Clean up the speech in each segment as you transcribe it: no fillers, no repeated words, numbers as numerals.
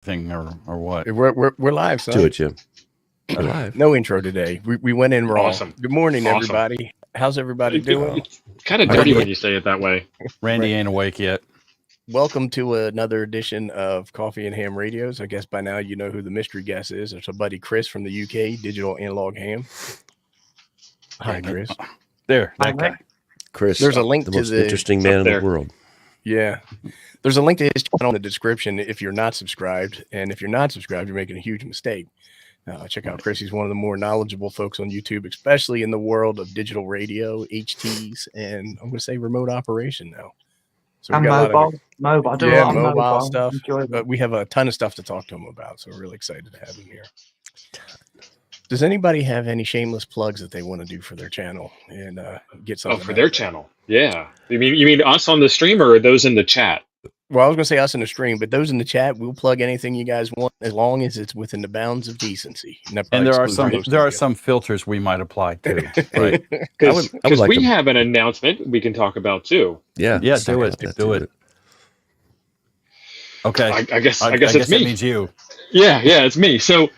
thing or what? We're live, son. Do it, Jim. We're live. No intro today. We went in raw. Awesome. Good morning, Awesome. everybody. How's everybody doing? It's kind of dirty when you say it that way. Randy ain't awake yet. Welcome to another edition of Coffee and Ham Radios. I guess by now you know who the mystery guest is. It's our buddy Chris from the UK, Digital Analog Ham. Hi, Chris. There, that guy. Chris, There's a link the to most the interesting man in there. the world. Yeah. There's a link to his channel in the description if you're not subscribed. And if you're not subscribed, you're making a huge mistake. Check out Chris. He's one of the more knowledgeable folks on YouTube, especially in the world of digital radio, HTs, and I'm going to say remote operation now. So And mobile. I do a lot of mobile stuff. Enjoyable. But we have a ton of stuff to talk to him about. So we're really excited to have him here. Does anybody have any shameless plugs that they want to do for their channel and get something? Oh, for their channel. Yeah. You mean us on the stream or those in the chat? Well, I was going to say us in the stream, but those in the chat, we'll plug anything you guys want as long as it's within the bounds of decency. And there are some filters we might apply too, right? Because like we to- have an announcement we can talk about too. Yeah, Yeah, do it. Okay. I guess I it's guess me. that means you. Yeah, it's me. So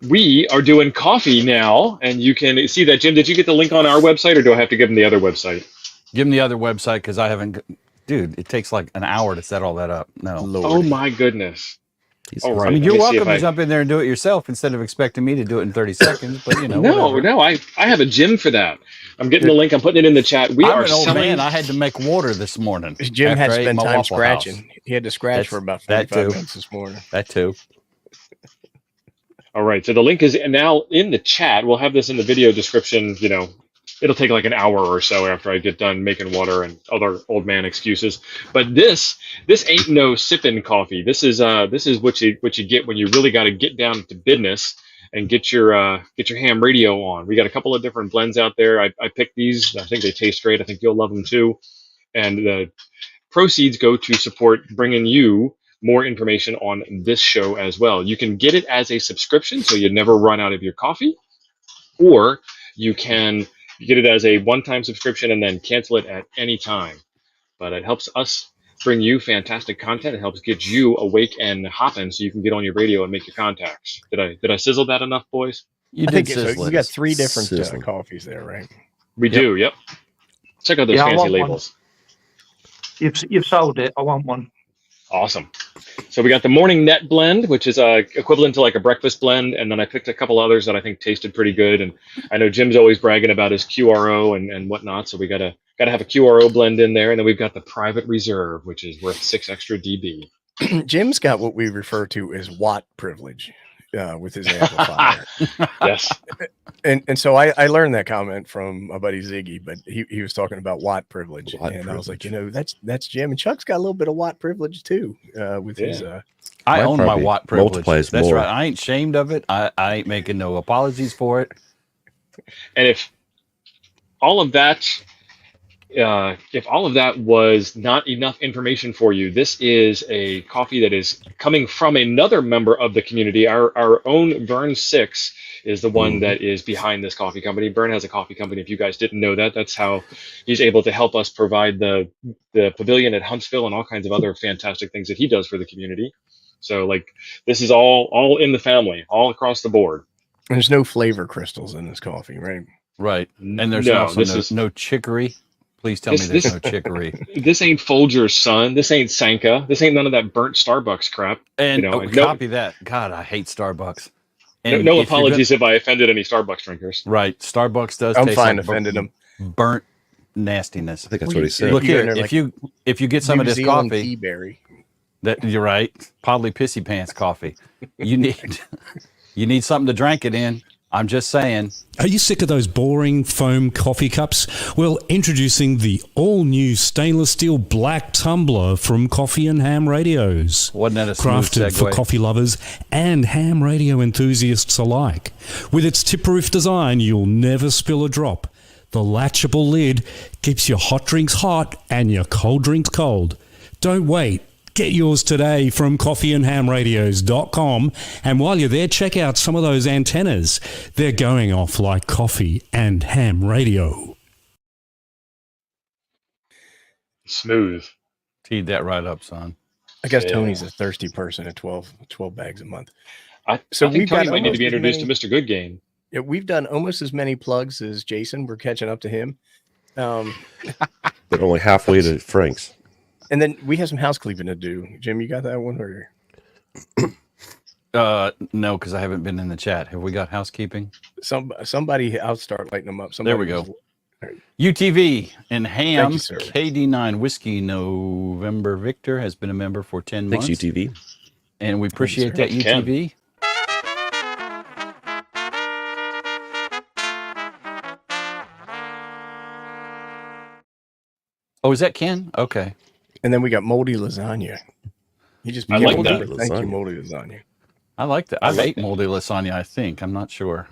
we are doing coffee now, and you can see that. Jim, did you get the link on our website, or do I have to give them the other website? Give him the other website because I haven't. Dude, it takes like an hour to set all that up. No. Oh my goodness! All right. I mean, let you're me see welcome if to jump in there and do it yourself instead of expecting me to do it in 30 seconds. But you know, whatever. No, I have a Jim for that. I'm getting the link. I'm putting it in the chat. We I'm are an old selling. man. I had to make water this morning. Jim had after I ate spent my time Waffle scratching. House. He had to scratch for about 45 minutes this morning. That too. All right. So the link is now in the chat. We'll have this in the video description. You know, it'll take like an hour or so after I get done making water and other old man excuses. But this ain't no sipping coffee. This is what you get when you really got to get down to business and get your ham radio on. We got a couple of different blends out there. I picked these. I think they taste great. I think you'll love them too. And the proceeds go to support bringing you more information on this show as well. You can get it as a subscription, so you never run out of your coffee, or you can get it as a one-time subscription and then cancel it at any time. But it helps us bring you fantastic content. It helps get you awake and hopping so you can get on your radio and make your contacts. Did I sizzle that enough, boys? You I did think so. sizzle You it. got three different Sizzling. coffees there, right? We do, yep. Check out those Yeah, I fancy want one. labels. You've sold it. I want one. Awesome. So we got the morning net blend, which is equivalent to like a breakfast blend, and then I picked a couple others that I think tasted pretty good. And I know Jim's always bragging about his QRO and whatnot, so we gotta have a QRO blend in there. And then we've got the private reserve, which is worth 6 extra dB. Jim's got what we refer to as watt privilege with his amplifier. Yes. And so I learned that comment from my buddy Ziggy, but he was talking about watt privilege. Watt I was like, privilege. that's Jim. And Chuck's got a little bit of watt privilege too with his I Mine own my probably watt privilege. multiplies That's more. right. I ain't ashamed of it. I ain't making no apologies for it. And if all of that was not enough information for you, this is a coffee that is coming from another member of the community. Our own Vern 6 is the one that is behind this coffee company. Vern has a coffee company. If you guys didn't know that, that's how he's able to help us provide the pavilion at Huntsville and all kinds of other fantastic things that he does for the community. So like this is all in the family, all across the board. there's no flavor crystals in this coffee, right? Right. And there's No, also this is- no chicory. Please tell me This- there's this- no chicory. This ain't Folger's Son. This ain't Sanka. This ain't none of that burnt Starbucks crap. And You know, copy that. God, I hate Starbucks. No And if you're apologies if I offended any Starbucks drinkers. Right. Starbucks does I'm taste fine like offending him. burnt nastiness. I think that's what he said. Look You're here, in there if you get some of New this Zealand coffee, tea berry. that you're right, probably pissy pants coffee. You need something to drink it in. I'm just saying. Are you sick of those boring foam coffee cups? Well, introducing the all-new stainless steel black tumbler from Coffee and Ham Radios. Wasn't that a smooth Crafted for segue? coffee lovers and ham radio enthusiasts alike. With its tip-proof design, you'll never spill a drop. The latchable lid keeps your hot drinks hot and your cold drinks cold. Don't wait. Get yours today from coffeeandhamradios.com. And while you're there, check out some of those antennas. They're going off like coffee and ham radio. Smooth. Teed that right up, son. I guess Yeah. Tony's a thirsty person at 12 bags a month. I So think we've Tony got might need to be almost as introduced many- to Mr. Good Game. Yeah, we've done almost as many plugs as Jason. We're catching up to him. But only halfway to Frank's. And then we have some housekeeping to do. Jim, you got that one? Or... No, because I haven't been in the chat. Have we got housekeeping? Somebody, I'll start lighting them up. There we go. UTV and Ham, Thank you, sir. KD9 Whiskey November Victor has been a member for 10 Thanks, months. UTV. And we appreciate sir. that, Thanks, Ken. UTV. Oh, is that Ken? Okay. And then we got moldy lasagna. He just I became like a that. member. Thank you, Lasagna. moldy lasagna. I like that. I I've like ate that. moldy lasagna, I think. I'm not sure.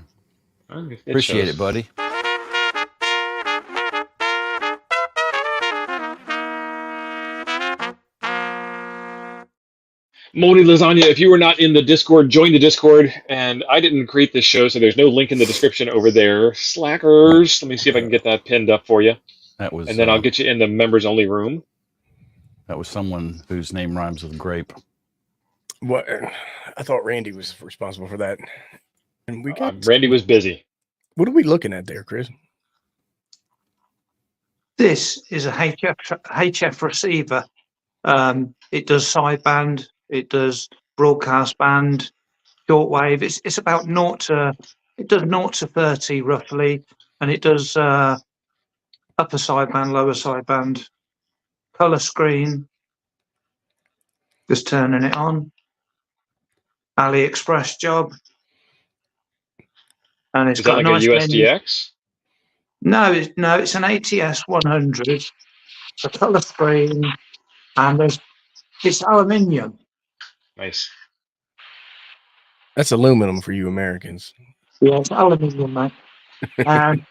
It Appreciate shows. it, buddy. Moldy Lasagna, if you were not in the Discord, join the Discord. And I didn't create this show, so there's no link in the description over there. Slackers. Let me see if I can get that pinned up for you. That was And then I'll get you in the members only room. that was someone whose name rhymes with grape. What? I thought Randy was responsible for that. And we got. Randy was busy. What are we looking at there, Chris? This is a HF receiver. It does sideband, it does broadcast band, shortwave. It's about 0 to 30 roughly, and it does upper sideband, lower sideband, color screen. Just turning it on. AliExpress job, and it's Is that got like a nice a menu. USDX? No, it's an ATS 100. A color screen, and it's aluminium. Nice. That's aluminum for you Americans. Yeah, it's aluminium, mate. And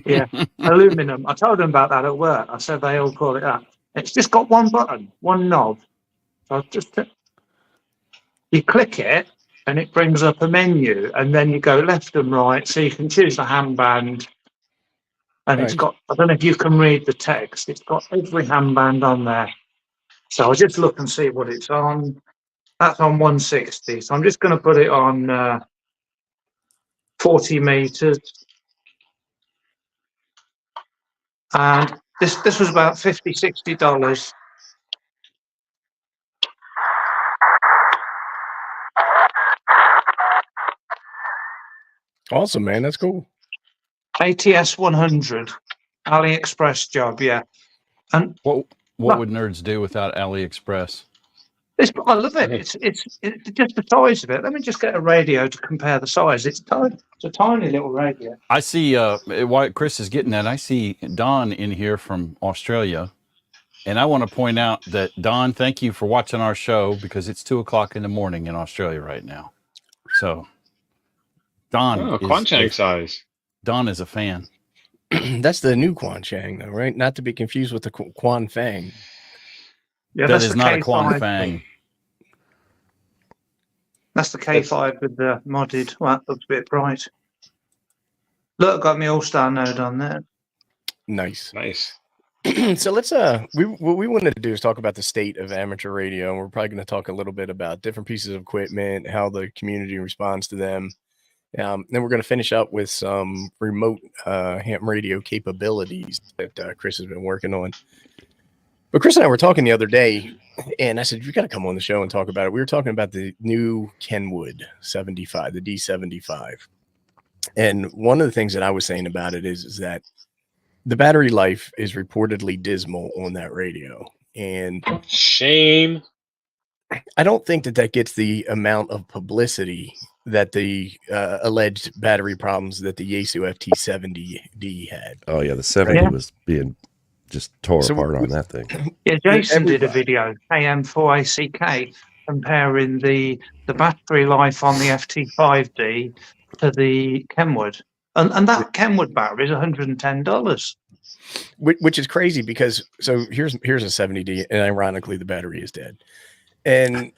yeah, aluminum. I told them about that at work. I said they all call it that. It's just got one button, one knob. So you click it, and it brings up a menu, and then you go left and right, so you can choose the handband. And it's Right. got, I don't know if you can read the text, it's got every handband on there. So I'll just look and see what it's on. That's on 160. So I'm just going to put it on 40 meters. And this was about $50–$60. Awesome, man. That's cool. ATS 100, AliExpress job, yeah. And What Well- would nerds do without AliExpress? I love it. It's just the size of it. Let me just get a radio to compare the size. It's tiny. It's a tiny little radio. I see what Chris is getting at. I see Don in here from Australia. And I want to point out that, Don, thank you for watching our show because it's 2:00 in the morning in Australia right now. So, Don, Oh, Quansheng size. Don is a fan. That's the new Quansheng, though, right? Not to be confused with the Quanfeng. Yeah, That that's is the not a K5. Quanfeng. That's the K5 with the modded. Well, that looks a bit bright. Look, got my All-Star node on there. Nice. Nice. So let's what we wanted to do is talk about the state of amateur radio, and we're probably going to talk a little bit about different pieces of equipment, how the community responds to them. Then we're going to finish up with some remote ham radio capabilities that Chris has been working on. But Chris and I were talking the other day, and I said, you got to come on the show and talk about it. We were talking about the new Kenwood 75, the D75. And one of the things that I was saying about it is that the battery life is reportedly dismal on that radio. And Shame. I don't think that gets the amount of publicity that the alleged battery problems that the Yaesu FT70D had. Oh, yeah. The 70 Yeah. was being just tore So apart on that thing. Yeah, Jason did a Everybody. video, KM4ACK, comparing the battery life on the FT5D to the Kenwood. And that Kenwood battery is $110. Which is crazy because so here's a 70D, and ironically the battery is dead. And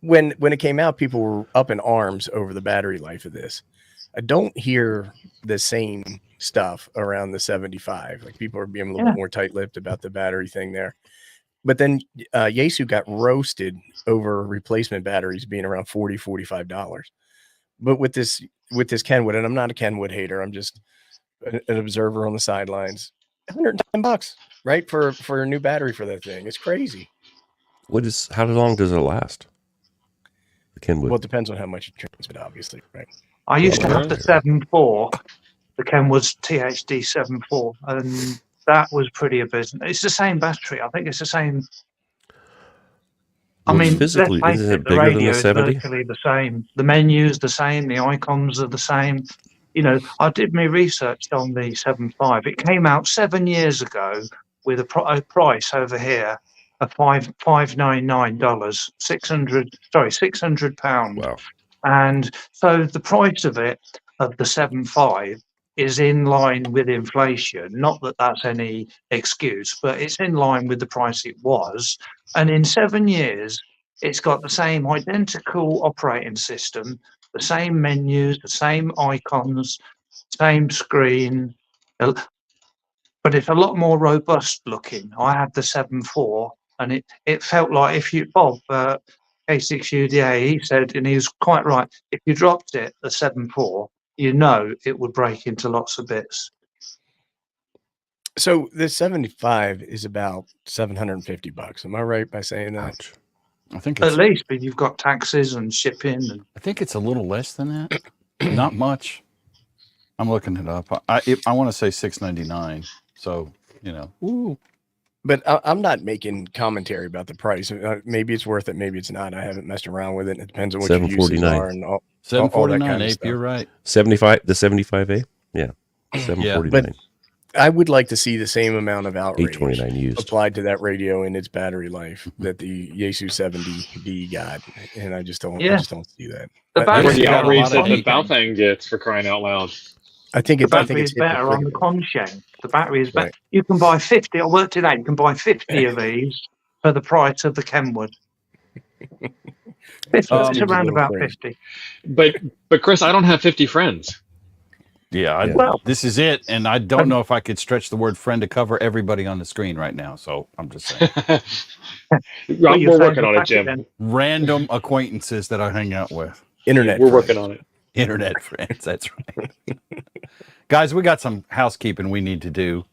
when it came out, people were up in arms over the battery life of this. I don't hear the same stuff around the 75. Like people are being a little bit more tight-lipped about the battery thing there. But then Yaesu got roasted over replacement batteries being around $40-$45. But with this Kenwood, and I'm not a Kenwood hater, I'm just an observer on the sidelines. $110, right, for a new battery for that thing. It's crazy. How long does it last? The Kenwood. Well, it depends on how much you transmit, obviously, right? I used to have the 7.4, the Kenwood's THD 7.4, and that was pretty abysmal. It's the same battery. I think it's the same. I mean, physically, let's face isn't it, it the bigger than radio the is 70? virtually the same. The menu's the same. The icons are the same. You know, I did my research on the 7.5. It came out 7 years ago with a price over here of $599, £600. Wow. And so the price of it, of the 7.5, is in line with inflation. Not that that's any excuse, but it's in line with the price it was. And in 7 years, it's got the same identical operating system, the same menus, the same icons, same screen, but it's a lot more robust looking. I had the 7.4, and it felt like if you, Bob, K6UDA, he said, and he was quite right, if you dropped it, the 7.4, you know it would break into lots of bits. So the 75 is about $750. Am I right by saying that? Ouch. I think At it's least, but you've got taxes and shipping. And I think it's a little less than that. Not much. I'm looking it up. I want to say $699. So, you know. Ooh. But I'm not making commentary about the price. Maybe it's worth it. Maybe it's not. I haven't messed around with it. It depends on what your uses are and all that $749, kind of Ape, stuff. you're right. 75, the 75A? Yeah. 749. But I would like to see the same amount of outrage 829 used. applied to that radio in its battery life that the Yaesu 70B got, and I just don't see that. The Or battery the outrage that the hate. Baofeng gets, for crying out loud. I think the it's battery is better on the hypocritical. Quansheng. The battery is better. Right. You can buy 50. I worked it out. You can buy 50 of these for the price of the Kenwood. 50, it's seems a around little about crazy. 50. But Chris, I don't have 50 friends. Yeah, Well- this is it. And I don't know if I could stretch the word friend to cover everybody on the screen right now. So I'm just saying. Well, you're We're saying working on the it, Jim. then. Random acquaintances that I hang out with. Internet. We're friends. working on it. Internet friends. That's right. Guys, we got some housekeeping we need to do.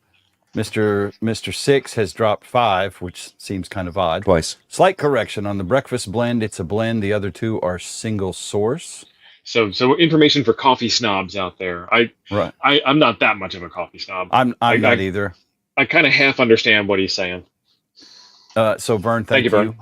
Mr. Six has dropped 5, which seems kind of odd. Twice. Slight correction on the breakfast blend. It's a blend. The other 2 are single source. So information for coffee snobs out there. Right. I'm not that much of a coffee snob. I'm not either. I kind of half understand what he's saying. So Vern, thank you, Vern. you.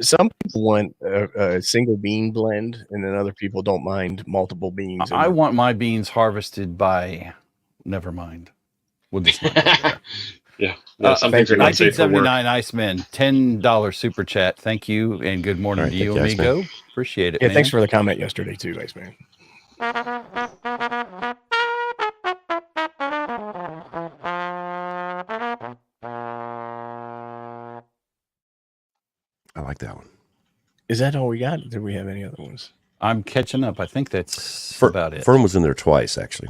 Some people want a single bean blend, and then other people don't mind multiple beans. I want my beans harvested by. Never mind. We'll just not go there. Yeah. Some things are not safe for work. 1979 Iceman, $10 super chat. Thank you and good morning All right, to you, thank you, amigo. Appreciate it. Yeah, man. thanks for the comment yesterday too, Ice Man. I like that one. Is that all we got? Do we have any other ones? I'm catching up. I think that's Fer- about it. Fern was in there twice, actually.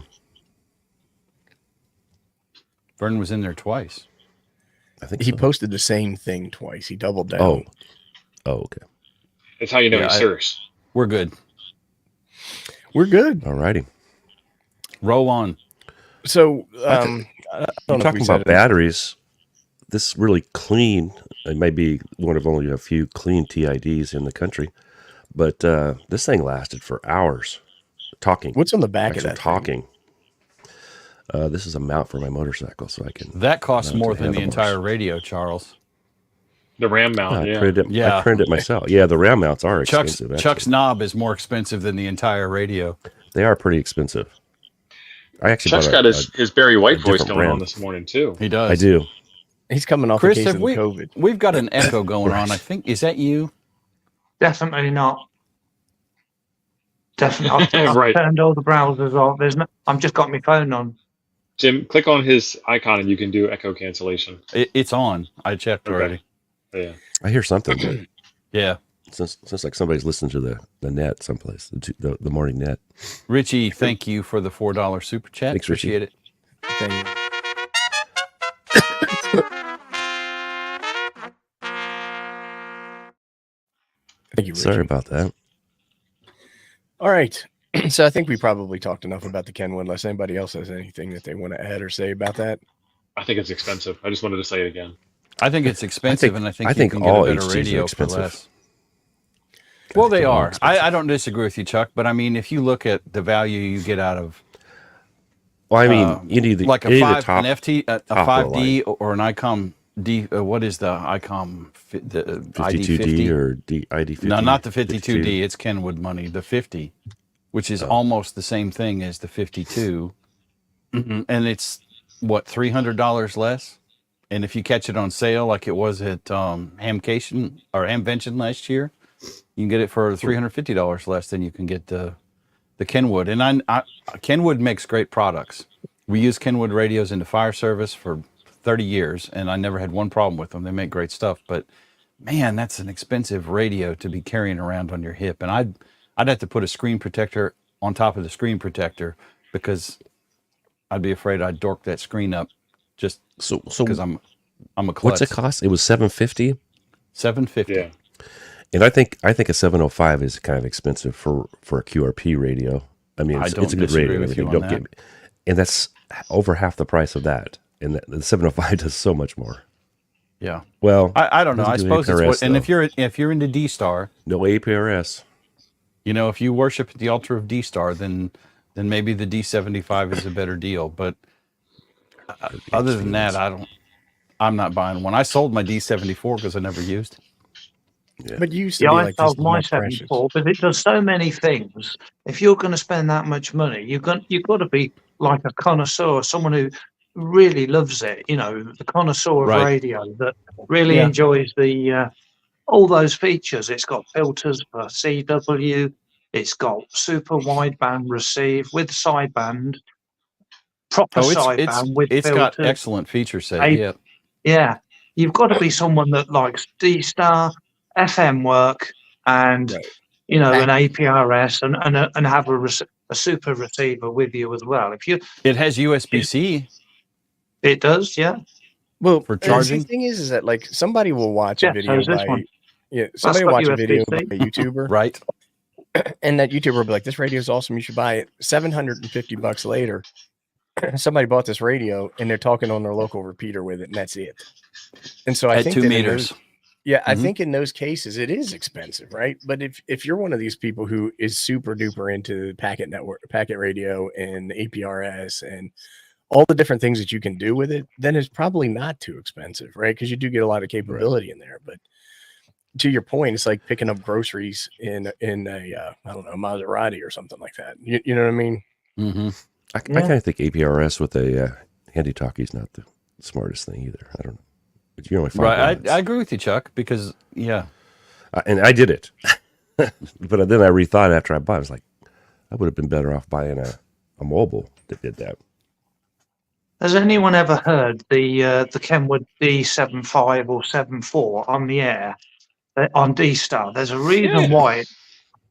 Vern was in there twice. I think He so. posted the same thing twice. He doubled down. Oh, okay. That's how you know Yeah, he's serious. We're good. We're good. All righty. Roll on. So, You're I don't know if we talking said about it. batteries. This really clean. It may be one of only a few clean TIDs in the country, but this thing lasted for hours. Talking. What's on the back Actually of that? talking. This is a mount for my motorcycle, so I can. That costs Mount more to than the handlebars. entire radio, Charles. The RAM mount, I yeah. printed it. Yeah. I printed it myself. Yeah, the RAM mounts are expensive. Chuck's actually. knob is more expensive than the entire radio. They are pretty expensive. I actually Chuck's bought got his Barry White voice different going on brand. this morning, too. He does. I do. He's coming off Chris, the case have of we? COVID. We've got an echo going on. I think is that you? Definitely not. Definitely. I've Right. turned all the browsers off. I've just got my phone on. Jim, click on his icon and you can do echo cancellation. It's on. I checked Okay. already. Yeah. I hear something. Yeah. Since like somebody's listening to the net someplace, the morning net. Richie, thank you for the $4 super chat. Thanks, Richie. Appreciate it. thing. Thank you, Richie. Sorry about that. All right. So I think we probably talked enough about the Kenwood, unless anybody else has anything that they want to add or say about that. I think it's expensive. I just wanted to say it again. I think it's expensive, and I think you can all get a better HTs are radio for expensive. less. Well, they they're all are. expensive. I don't disagree with you, Chuck, but I mean, if you look at the value you get out of Well, I mean, you need the like you need the a top. 5D or an ICOM D. What is the ICOM? The 52D or ID50? No, not the 52D. It's Kenwood money. The 50, which is almost the same thing as the 52, and it's what $300 less. And if you catch it on sale, like it was at Hamcation or Hamvention last year, you can get it for $350 less than you can get the Kenwood. And Kenwood makes great products. We use Kenwood radios in the fire service for 30 years, and I never had one problem with them. They make great stuff. But man, that's an expensive radio to be carrying around on your hip. And I'd have to put a screen protector on top of the screen protector because I'd be afraid I'd dork that screen up just So because I'm a klutz. what's it cost? It was $750. $750. Yeah. And I think a 705 is kind of expensive for a QRP radio. I mean, I it's don't a good disagree radio. with you Don't on get me. And that's over half the price of that. And the 705 does so much more. Yeah. Well, I don't know. I doesn't do suppose it's APRS, what. And though. if you're into D-Star, No APRS. you know, if you worship at the altar of D-Star, then maybe the D75 is a better deal. But other than that, I'm not buying one. I sold my D74 because I never used it. Yeah. But you used to Yeah, be I like sold this my my precious. 74, but it does so many things. If you're going to spend that much money, you've got to be like a connoisseur, someone who really loves it. You know, the connoisseur of Right. radio that really Yeah. enjoys the all those features. It's got filters for CW. It's got super wideband receive with sideband, proper sideband with it's got filters. excellent feature set. Hey, Yeah. Yeah, you've got to be someone that likes D-Star, FM work, and Right. you know, an APRS and have a super receiver with you as well. If you, It has USB-C it does, yeah. Well, for and charging. the thing is that like somebody will watch a Yeah, video so is this by one. somebody will got watch a video by USB-C. a YouTuber, Right. and that YouTuber will be like, "This radio is awesome. You should buy it." $750 later, somebody bought this radio, and they're talking on their local repeater with it, and that's it. And so I At think 2 that meters. I Mhm. think in those cases it is expensive, right? But if you're one of these people who is super duper into packet network, packet radio, and APRS, and all the different things that you can do with it, then it's probably not too expensive, right? Because you do get a lot of capability in there. But to your point, it's like picking up groceries in a I don't know, Maserati or something like that. You know what I mean? Mm-hmm. I kind of think APRS with a handy talkie is not the smartest thing either. I don't know. But you're only Right. I agree with you, Chuck, because yeah. and I did it. But then I rethought after I bought it. I was like, I would have been better off buying a mobile that did that. Has anyone ever heard the Kenwood D75 or 74 on the air on D-Star? There's a reason why.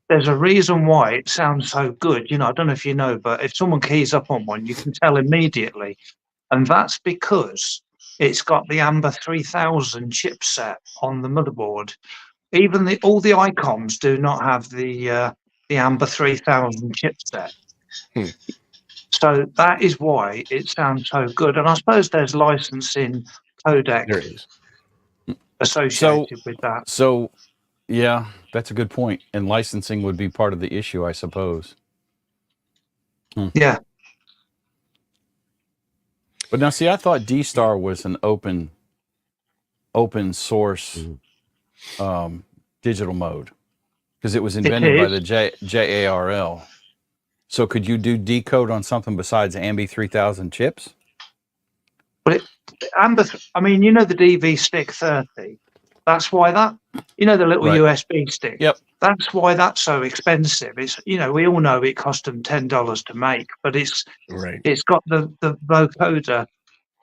There's a reason why it sounds so good. You know, I don't know if you know, but if someone keys up on one, you can tell immediately, and that's because it's got the Amber 3000 chipset on the motherboard. Even all the ICOMs do not have the Amber 3000 chipset. So that is why it sounds so good. And I suppose there's licensing codec There it is. associated with that. So, yeah, that's a good point. And licensing would be part of the issue, I suppose. Yeah. But now, see, I thought D-Star was an open source digital mode because it was invented by the JARL. So could you do decode on something besides Ambi 3000 chips? But I mean, you know the DV Stick 30. That's why that, you know, the little Right. USB stick. Yep. That's why that's so expensive. It's, you know, we all know it cost them $10 to make, but it's got the vocoder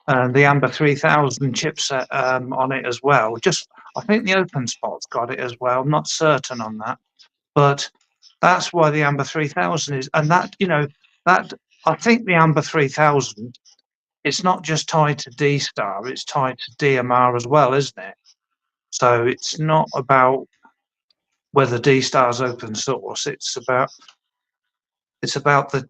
and the Amber 3000 chipset on it as well. Just, I think the Open Spot's got it as well. I'm not certain on that, but that's why the Amber 3000 is, and that, you know, that I think the Amber 3000 it's not just tied to D-Star, it's tied to DMR as well, isn't it? So it's not about whether D-Star's open source. It's about the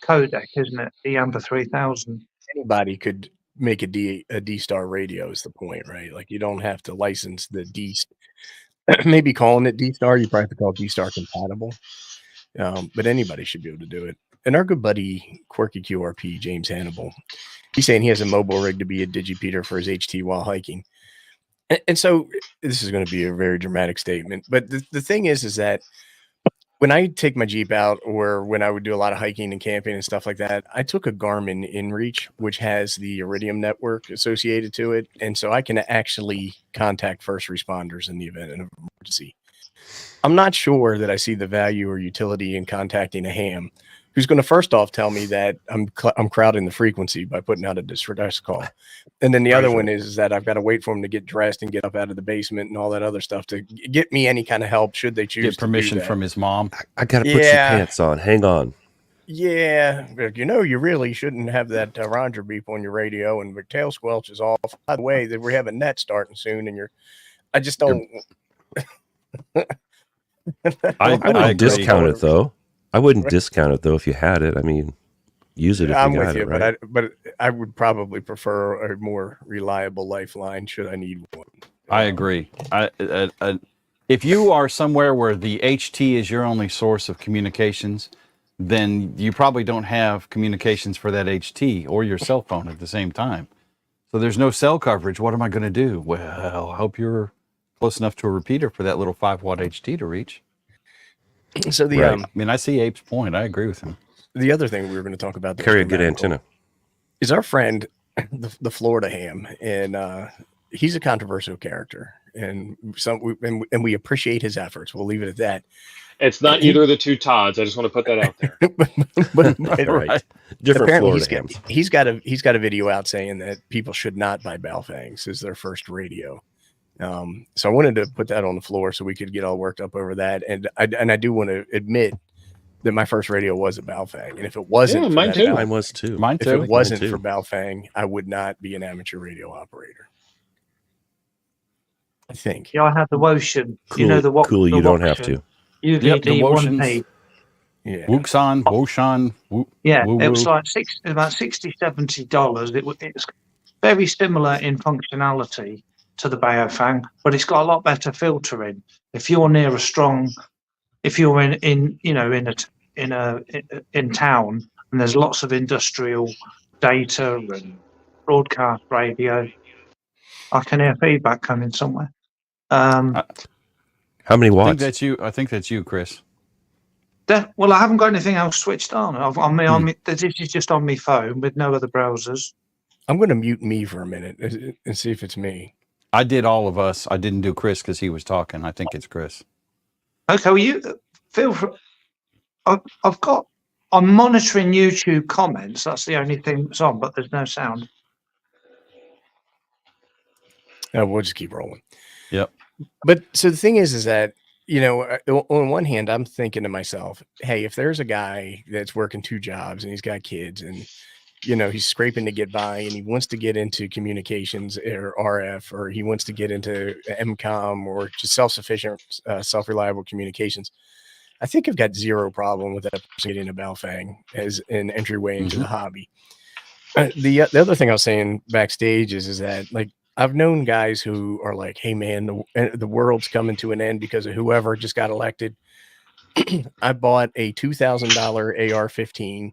codec, isn't it? The Amber 3000. Anybody could make a D-Star radio is the point, right? Like you don't have to license the D. Maybe calling it D-Star, you probably have to call it D-Star compatible. But anybody should be able to do it. And our good buddy Quirky QRP, James Hannibal, he's saying he has a mobile rig to be a digipeater for his HT while hiking. And so this is going to be a very dramatic statement. But the thing is that when I take my Jeep out, or when I would do a lot of hiking and camping and stuff like that, I took a Garmin InReach, which has the Iridium network associated to it. And so I can actually contact first responders in the event of an emergency. I'm not sure that I see the value or utility in contacting a ham who's going to first off tell me that I'm crowding the frequency by putting out a distress call. And then the other one is that I've got to wait for him to get dressed and get up out of the basement and all that other stuff to get me any kind of help should they choose Get permission from his mom. I got to put some pants on. Hang on. Yeah, but you really shouldn't have that Ranger beep on your radio, and your tail squelch is off. By the way, that we have a net starting soon, and I just don't. I wouldn't discount it though. I wouldn't discount it though if you had it. I mean, use it if I'm you got with you, it, right? but I would probably prefer a more reliable lifeline should I need one. I agree. If you are somewhere where the HT is your only source of communications, then you probably don't have communications for that HT or your cell phone at the same time. So there's no cell coverage. What am I going to do? Well, I hope you're close enough to a repeater for that little 5-watt HT to reach. So I mean, I see Abe's point. I agree with him. The other thing we were going to talk about, Carry a good antenna, is our friend, the Florida ham, and he's a controversial character, and we appreciate his efforts. We'll leave it at that. It's not either of the two Todds. I just want to put that out there. but right? Different apparently Florida hams. he's got a video out saying that people should not buy Baofengs as their first radio. So I wanted to put that on the floor so we could get all worked up over that. And I do want to admit that my first radio was a Baofeng. And if it wasn't, mine too. Mine was too. Mine If too. it wasn't for Baofeng, I would not be an amateur radio operator. I think. Yeah, I had the Woshin. Cool, You know the what? cool. the You don't Woshin. have to. Yep, the UVD Woshins. 1P. Yeah. Wuxan, Woshan. Yeah, woo it was woo. like about $60-$70. It's very similar in functionality to the Baofeng, but it's got a lot better filtering. If you're near a strong, if you're in town and there's lots of industrial data and broadcast radio, I can hear feedback coming somewhere. How many I think watts? that's you. I think that's you, Chris. Well, I haven't got anything else switched on. This is just on my phone with no other browsers. I'm going to mute me for a minute and see if it's me. I did all of us. I didn't do Chris because he was talking. I think it's Chris. Okay, well, you feel free. I'm monitoring YouTube comments. That's the only thing that's on, but there's no sound. We'll just keep rolling. Yep. But so the thing is that, on one hand, I'm thinking to myself, hey, if there's a guy that's working 2 jobs and he's got kids and, he's scraping to get by and he wants to get into communications or RF, or he wants to get into MCOM or just self-sufficient, self-reliable communications, I think I've got zero problem with that person getting a Baofeng as an entryway into the hobby. The other thing I was saying backstage is that, like, I've known guys who are like, hey, man, the world's coming to an end because of whoever just got elected. I bought a $2,000 AR-15.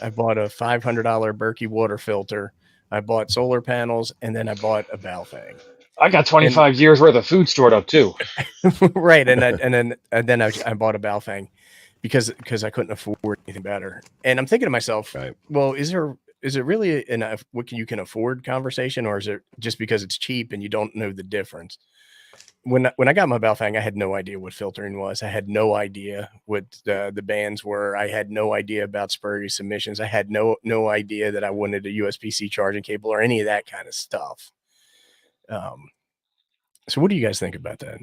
I bought a $500 Berkey water filter. I bought solar panels, and then I bought a Baofeng. I got 25 years worth of food stored up too. Right, and then I bought a Baofeng because I couldn't afford anything better. And I'm thinking to myself, Right. well, is it really what you can afford conversation, or is it just because it's cheap and you don't know the difference? When I got my Baofeng, I had no idea what filtering was. I had no idea what the bands were. I had no idea about spurious emissions. I had no idea that I wanted a USB-C charging cable or any of that kind of stuff. So what do you guys think about that?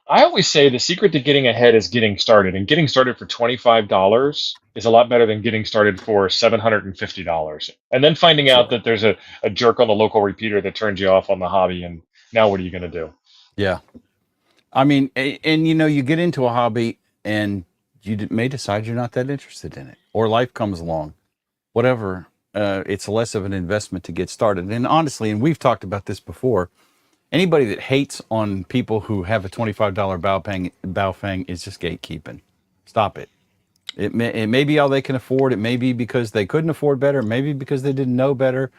I always say the secret to getting ahead is getting started, and getting started for $25 is a lot better than getting started for $750. And then finding Sure. out that there's a jerk on the local repeater that turns you off on the hobby, and now what are you going to do? Yeah. I mean, and you know, you get into a hobby and you may decide you're not that interested in it, or life comes along, whatever. It's less of an investment to get started. And honestly, and we've talked about this before, anybody that hates on people who have a $25 Baofeng is just gatekeeping. Stop it. It may be all they can afford. It may be because they couldn't afford better. Maybe because they didn't know better.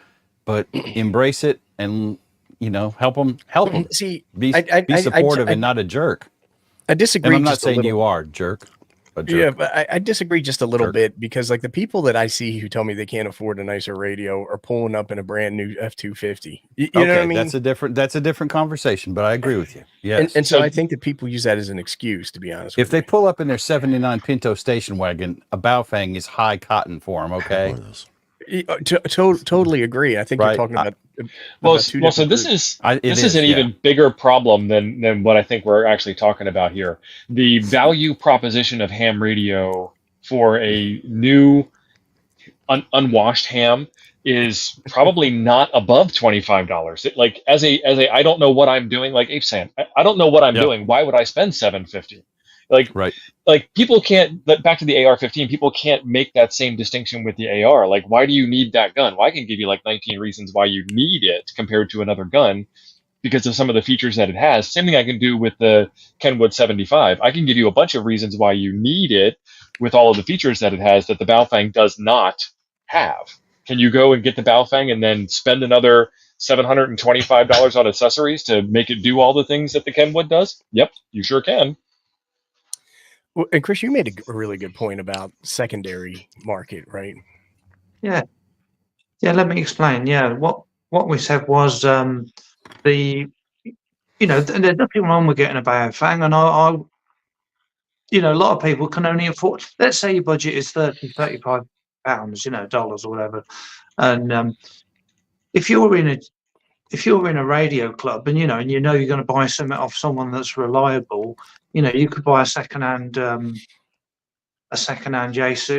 But embrace it and, you know, help them. See, Be supportive and not a jerk. I disagree. And I'm not just a saying little. you are jerk. A jerk. Yeah, but I disagree just a little Jerk. bit, because like the people that I see who tell me they can't afford a nicer radio are pulling up in a brand new F250. You know what I mean? That's a different conversation, but I agree with you. Yes. And so I think that people use that as an excuse, to be honest. If they pull up in their 79 Pinto station wagon, a Baofeng is high cotton for them, okay? One of those. Totally agree. I think Right. you're talking about Well, two well, so different this groups. is this is an even bigger problem than what I think we're actually talking about here. The value proposition of ham radio for a new unwashed ham is probably not above $25. Like as a I don't know what I'm doing, like Ape saying, I don't know what I'm Yeah. doing. Why would I spend $750? Right. Like people can't, but back to the AR-15, people can't make that same distinction with the AR. Like, why do you need that gun? Well, I can give you like 19 reasons why you need it compared to another gun because of some of the features that it has. Same thing I can do with the Kenwood 75. I can give you a bunch of reasons why you need it with all of the features that it has that the Baofeng does not have. Can you go and get the Baofeng and then spend another $725 on accessories to make it do all the things that the Kenwood does? Yep, you sure can. Well, and Chris, you made a really good point about secondary market, right? Yeah. Let me explain. Yeah, what we said was there's nothing wrong with getting a Baofeng, and I a lot of people can only afford. Let's say your budget is 35 pounds, dollars or whatever, and if you're in a radio club and you're going to buy something off someone that's reliable, you could buy a secondhand Yaesu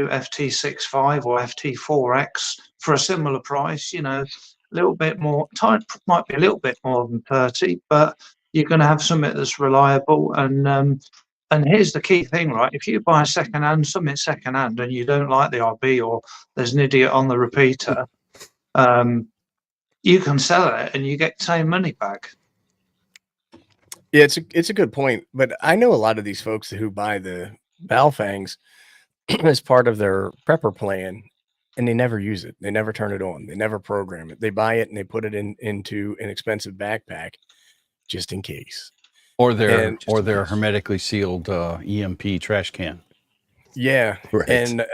FT65 or FT4X for a similar price. A little bit more. Might be a little bit more than 30, but you're going to have something that's reliable. And here's the key thing, right? If you buy something secondhand, and you don't like the RB, or there's an idiot on the repeater, you can sell it and you get the same money back. Yeah, it's a good point. But I know a lot of these folks who buy the Baofengs as part of their prepper plan, and they never use it. They never turn it on. They never program it. They buy it and they put it into an expensive backpack just in case. Or their hermetically sealed EMP trash can. Yeah. Right. And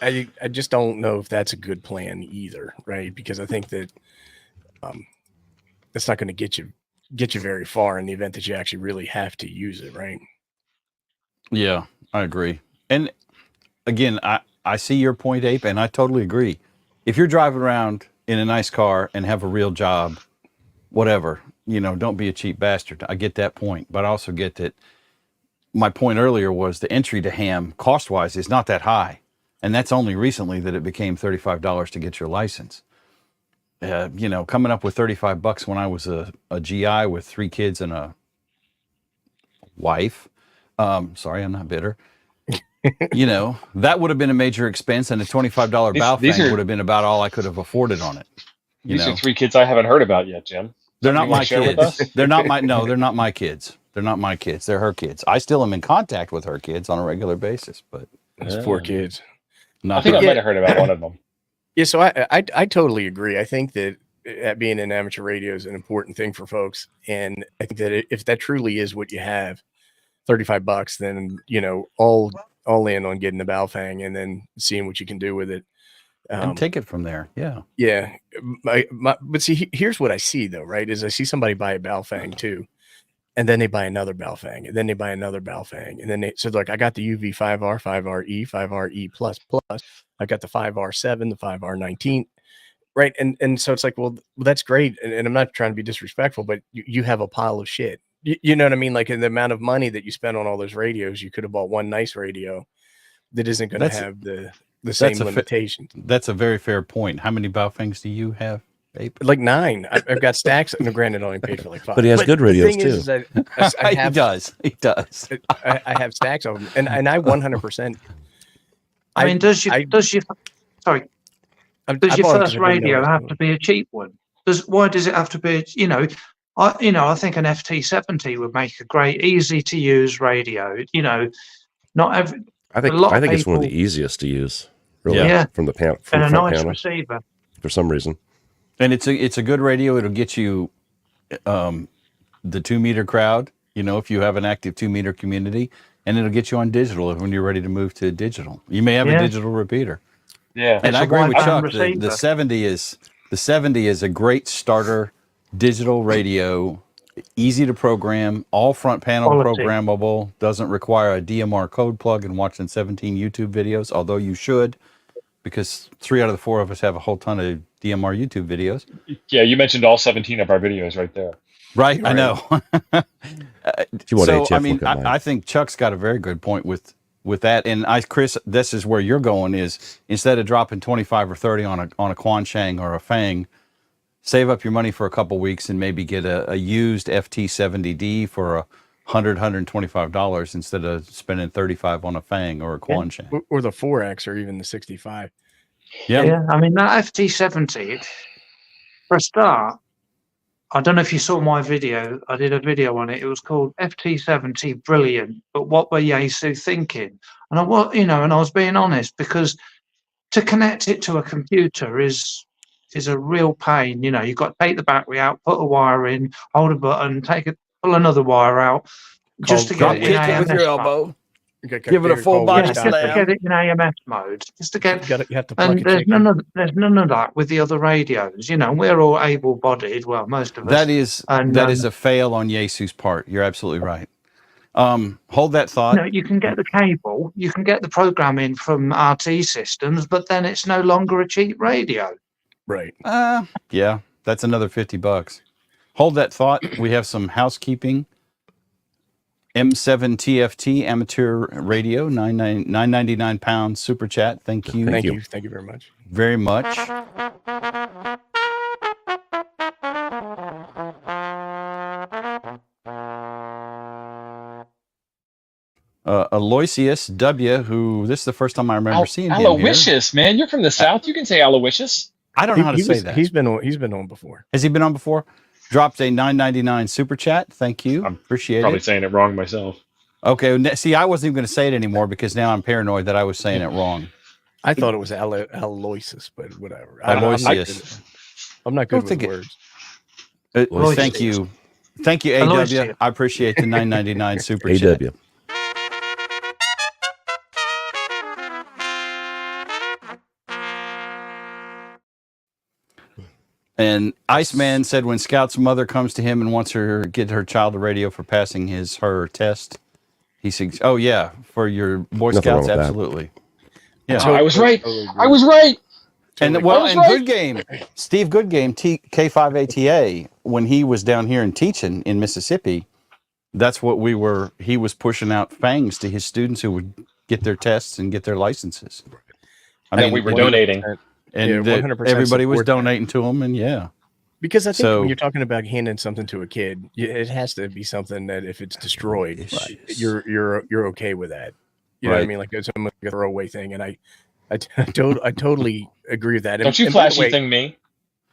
I just don't know if that's a good plan either, right? Because I think that it's not going to get you very far in the event that you actually really have to use it, right? Yeah, I agree. And again, I see your point, Ape, and I totally agree. If you're driving around in a nice car and have a real job, whatever, don't be a cheap bastard. I get that point, but I also get that my point earlier was the entry to ham cost-wise is not that high. And that's only recently that it became $35 to get your license. Coming up with $35 when I was a GI with 3 kids and a wife. Sorry, I'm not bitter. That would have been a major expense, and a $25 Baofeng would have been about all I could have afforded on it. These are 3 kids I haven't heard about yet, Jim. They're not my kids. They're not my kids. They're not my kids. They're her kids. I still am in contact with her kids on a regular basis, but Those 4 kids. I think I might have heard about one of them. Yeah, so I totally agree. I think that being in amateur radio is an important thing for folks, and I think that if that truly is what you have, $35, then all in on getting the Baofeng and then seeing what you can do with it. And take it from there. Yeah. Yeah. But see, here's what I see though, right? Is I see somebody buy a Baofeng too, and then they buy another Baofeng, and then they buy another Baofeng, and then so like I got the UV 5R, 5RE, 5RE plus. I got the 5R7, the 5R19, right? And so it's like, well, that's great, and I'm not trying to be disrespectful, but you have a pile of shit. You know what I mean? Like, in the amount of money that you spend on all those radios, you could have bought one nice radio that isn't going to have the same limitations. That's a very fair point. How many Baofengs do you have, babe? Like 9. I've got stacks. And granted, I only paid for like 5. But he has good the radios thing too. is I have, He does. I have stacks of them, and I 100%. I mean, does your first radio have to be a cheap one? Why does it have to be? I think an FT70 would make a great, easy to use radio. Not every. I think it's one of the easiest to use. Really, from the panel, from and a front nice panel, receiver for some reason. And it's a good radio. It'll get you the 2-meter crowd. If you have an active 2-meter community, and it'll get you on digital when you're ready to move to digital. You may have a digital repeater. Yeah, and I agree with Chuck. The 70 is a great starter digital radio, easy to program, all front panel programmable, doesn't require a DMR code plug and watching 17 YouTube videos, although you should, because 3 out of the 4 of us have a whole ton of DMR YouTube videos. Yeah, you mentioned all 17 of our videos right there. Right. I know. So, I think Chuck's got a very good point with that. And Chris, this is where you're going, is instead of dropping 25 or 30 on a Quansheng or a Fang, save up your money for a couple weeks and maybe get a used FT70D for $125 instead of spending $35 on a Fang or a Quansheng. Or the 4X or even the 65. Yeah. I mean, that FT70, for a start, I don't know if you saw my video. I did a video on it. It was called FT70 Brilliant, but what were Yaesu thinking? And I was being honest, because to connect it to a computer is a real pain. You've got to take the battery out, put a wire in, hold a button, pull another wire out, just to get it in AMS with your elbow. Give it a full body slam. Just to get it in AMS mode. Just to get. You have to plug there's none of that with the other radios. We're all able-bodied. Well, most of us. That is a fail on Yaesu's part. You're absolutely right. Hold that thought. You can get the cable, you can get the programming from RT systems, but then it's no longer a cheap radio. Right. Yeah, that's another $50. Hold that thought. We have some housekeeping. M7 TFT amateur radio, £9.99 super chat. Thank you. Thank you very much. Very much. Aloysius W, who this is the first time I remember seeing him here. Aloysius, man, you're from the South. You can say Aloysius. I don't know how to say that. He's been on before. Has he been on before? Dropped a $9.99 super chat. Thank you. Appreciate it. Probably saying it wrong myself. Okay. See, I wasn't even going to say it anymore because now I'm paranoid that I was saying it wrong. I thought it was Aloysius, but whatever. Aloysius. I'm not good with words. Thank you. Thank you, AW. I appreciate the $9.99 super chat. AW. And Iceman said when Scout's mother comes to him and wants her to get her child a radio for passing her test, he says, "Oh yeah, for your Boy Scouts, absolutely." Yeah, I was right. I was right. And Good Game, Steve Goodgame, K5ATA, when he was down here and teaching in Mississippi, that's what he was pushing out Fangs to his students who would get their tests and get their licenses. And we were donating. And everybody was donating to them, and because I think when you're talking about handing something to a kid, it has to be something that if it's destroyed, you're okay with that. You know what I mean? Like it's almost like a throwaway thing, and I totally agree with that. Don't you flashy thing me?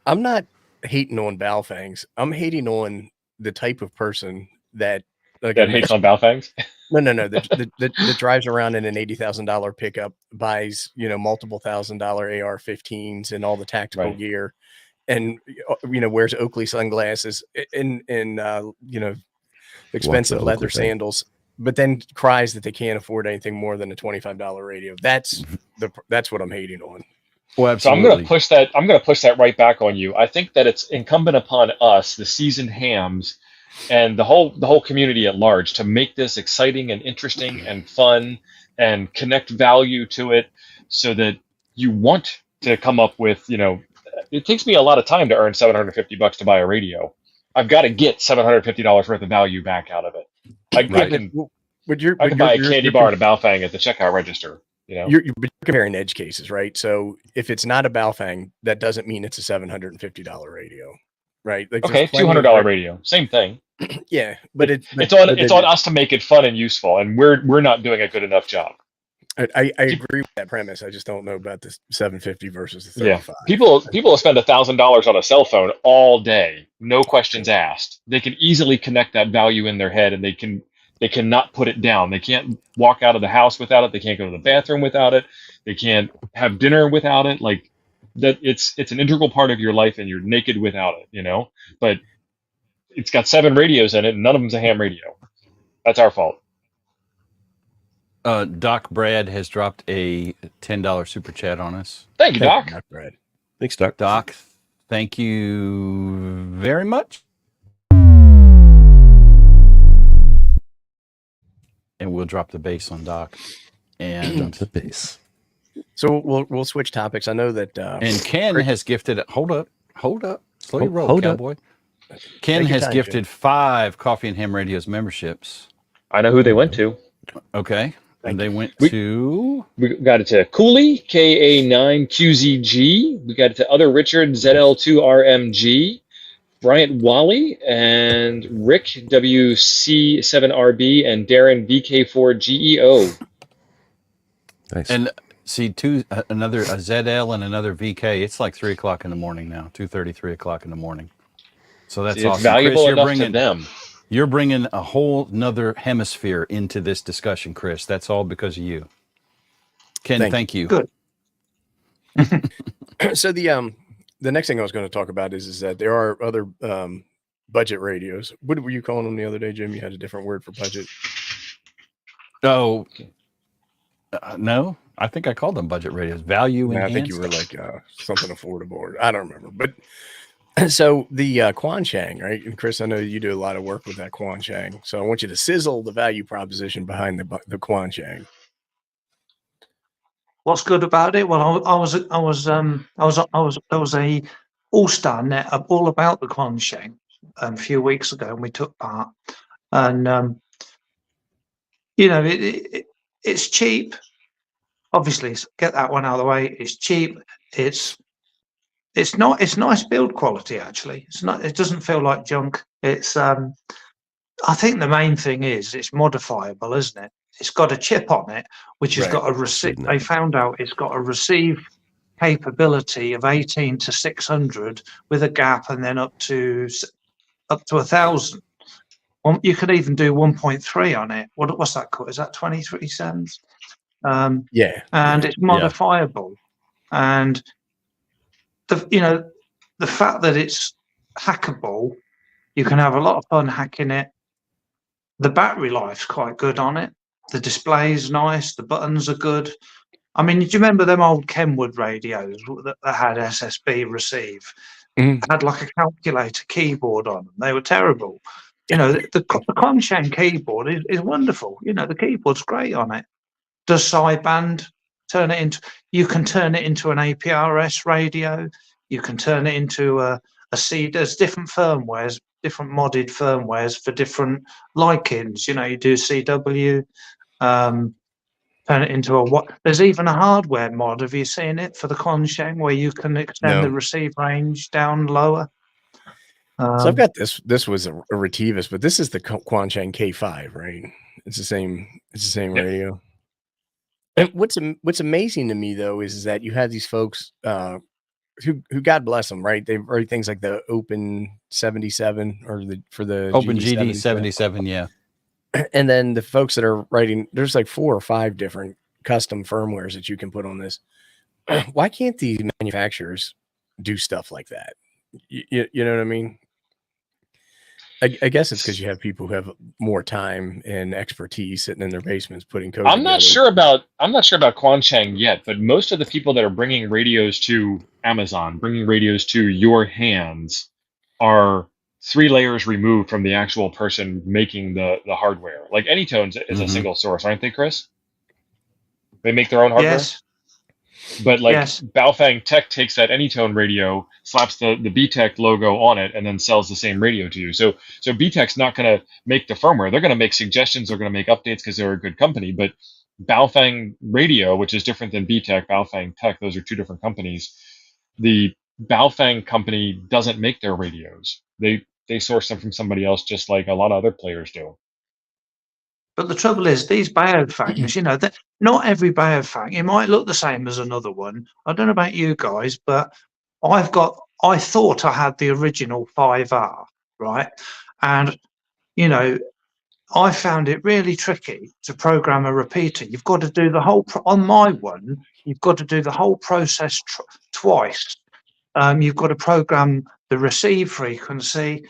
I'm not hating on Baofangs. I'm hating on the type of person that hates on Baofangs. No. That drives around in an $80,000 pickup, buys multiple $1,000 AR-15s and all the tactical gear, and wears Oakley sunglasses and expensive leather sandals, but then cries that they can't afford anything more than a $25 radio. That's what I'm hating on. Well, absolutely. So I'm going to push that right back on you. I think that it's incumbent upon us, the seasoned hams, and the whole community at large, to make this exciting and interesting and fun and connect value to it, so that you want to come up with, it takes me a lot of time to earn $750 to buy a radio. I've got to get $750 worth of value back out of it. I can buy a candy bar and a Baofeng at the checkout register. You're comparing edge cases, right? So if it's not a Baofeng, that doesn't mean it's a $750 radio, right? Like okay, $200 radio, same thing. Yeah, but it's on us to make it fun and useful, and we're not doing a good enough job. I agree with that premise. I just don't know about the 750 versus the 35. Yeah, people will spend $1,000 on a cell phone all day, no questions asked. They can easily connect that value in their head, and they cannot put it down. They can't walk out of the house without it. They can't go to the bathroom without it. They can't have dinner without it. Like that, it's an integral part of your life, and you're naked without it. But it's got 7 radios in it, and none of them's a ham radio. That's our fault. Doc Brad has dropped a $10 super chat on us. Thank you, Doc. Doc Brad. Thanks, Doc. Doc, thank you very much. And we'll drop the bass on Doc. And the bass. So we'll switch topics. I know that and Ken has gifted. Hold up. Slow your roll, hold cowboy. Ken has gifted 5 Coffee and Ham Radios memberships. I know who they went to. Okay. And they went to... We got it to Cooley, KA9QZG. We got it to Other Richard, ZL2RMG. Bryant Wally, and Rick, WC7RB, and Darren, VK4GEO. Nice. And see, another a ZL and another VK. It's like 3 o'clock in the morning now, 2:30, 3 o'clock in the morning. So that's awesome. It's valuable Chris, enough to them. You're bringing a whole nother hemisphere into this discussion, Chris. That's all because of you. Ken, thank you. Good. So the next thing I was going to talk about is that there are other budget radios. What were you calling them the other day, Jim? You had a different word for budget. Oh, no. I think I called them budget radios. Value enhanced. I think you were like something affordable. Or, I don't remember. But so the Quansheng, right? And Chris, I know you do a lot of work with that Quansheng. So I want you to sizzle the value proposition behind the Quansheng. What's good about it? Well, I was a all-star net all about the Quansheng a few weeks ago, and we took part. And it's cheap. Obviously, get that one out of the way. It's cheap. It's nice build quality, actually. It doesn't feel like junk. It's I think the main thing is it's modifiable, isn't it? It's got a chip on it, which has got a receive. They found out it's got a receive capability of 18 to 600 with a gap, and then up to 1,000. You could even do 1.3 on it. What's that called? Is that 23 cents? Yeah. And it's modifiable, and the fact that it's hackable, you can have a lot of fun hacking it. The battery life's quite good on it. The display's nice. The buttons are good. I mean, do you remember them old Kenwood radios that had SSB receive? Mm-hmm. Had like a calculator keyboard on them. They were terrible. The Quansheng keyboard is wonderful. The keyboard's great on it. Does sideband, you can turn it into an APRS radio. You can turn it into a C. There's different firmwares, different modded firmwares for different likings. You do CW, turn it into there's even a hardware mod. Have you seen it for the Quansheng where you can extend the receive range down lower? So I've got this. This was a Retivus, but this is the Quansheng K5, right? It's the same radio. And what's amazing to me though is that you have these folks who God bless them, right? They write things like the Open 77 or for the Open GD 77, yeah. And then the folks that are writing, there's like 4 or 5 different custom firmwares that you can put on this. Why can't these manufacturers do stuff like that? You know what I mean? I guess it's because you have people who have more time and expertise sitting in their basements putting code. I'm not sure about Quansheng yet, but most of the people that are bringing radios to Amazon, bringing radios to your hands, are 3 layers removed from the actual person making the hardware. Like Anytones is a single source, aren't they, Chris? They make their own hardware. Yes. But like Yes. Baofeng Tech takes that Anytone radio, slaps the BTech logo on it, and then sells the same radio to you. So BTech's not going to make the firmware. They're going to make suggestions. They're going to make updates because they're a good company. But Baofeng Radio, which is different than BTech, Baofeng Tech, those are two different companies. The Baofeng company doesn't make their radios. They source them from somebody else, just like a lot of other players do. But the trouble is, these Baofangs, you know, that not every Baofang, it might look the same as another one. I don't know about you guys, but I thought I had the original 5R, right? And, you know, I found it really tricky to program a repeater. You've got to do the whole, on my one, you've got to do the whole process twice. You've got to program the receive frequency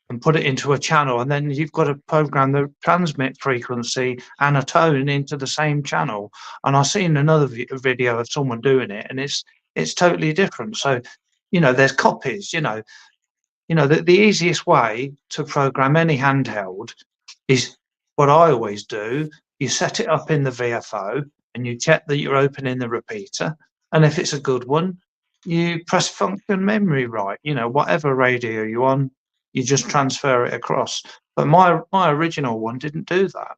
and put it into a channel, and then you've got to program the transmit frequency and a tone into the same channel. And I've seen another video of someone doing it, and it's totally different. So, you know, there's copies. You know, the easiest way to program any handheld is what I always do. You set it up in the VFO, and you check that you're opening the repeater. And if it's a good one, you press function memory right. You know, whatever radio you're on, you just transfer it across. But my original one didn't do that.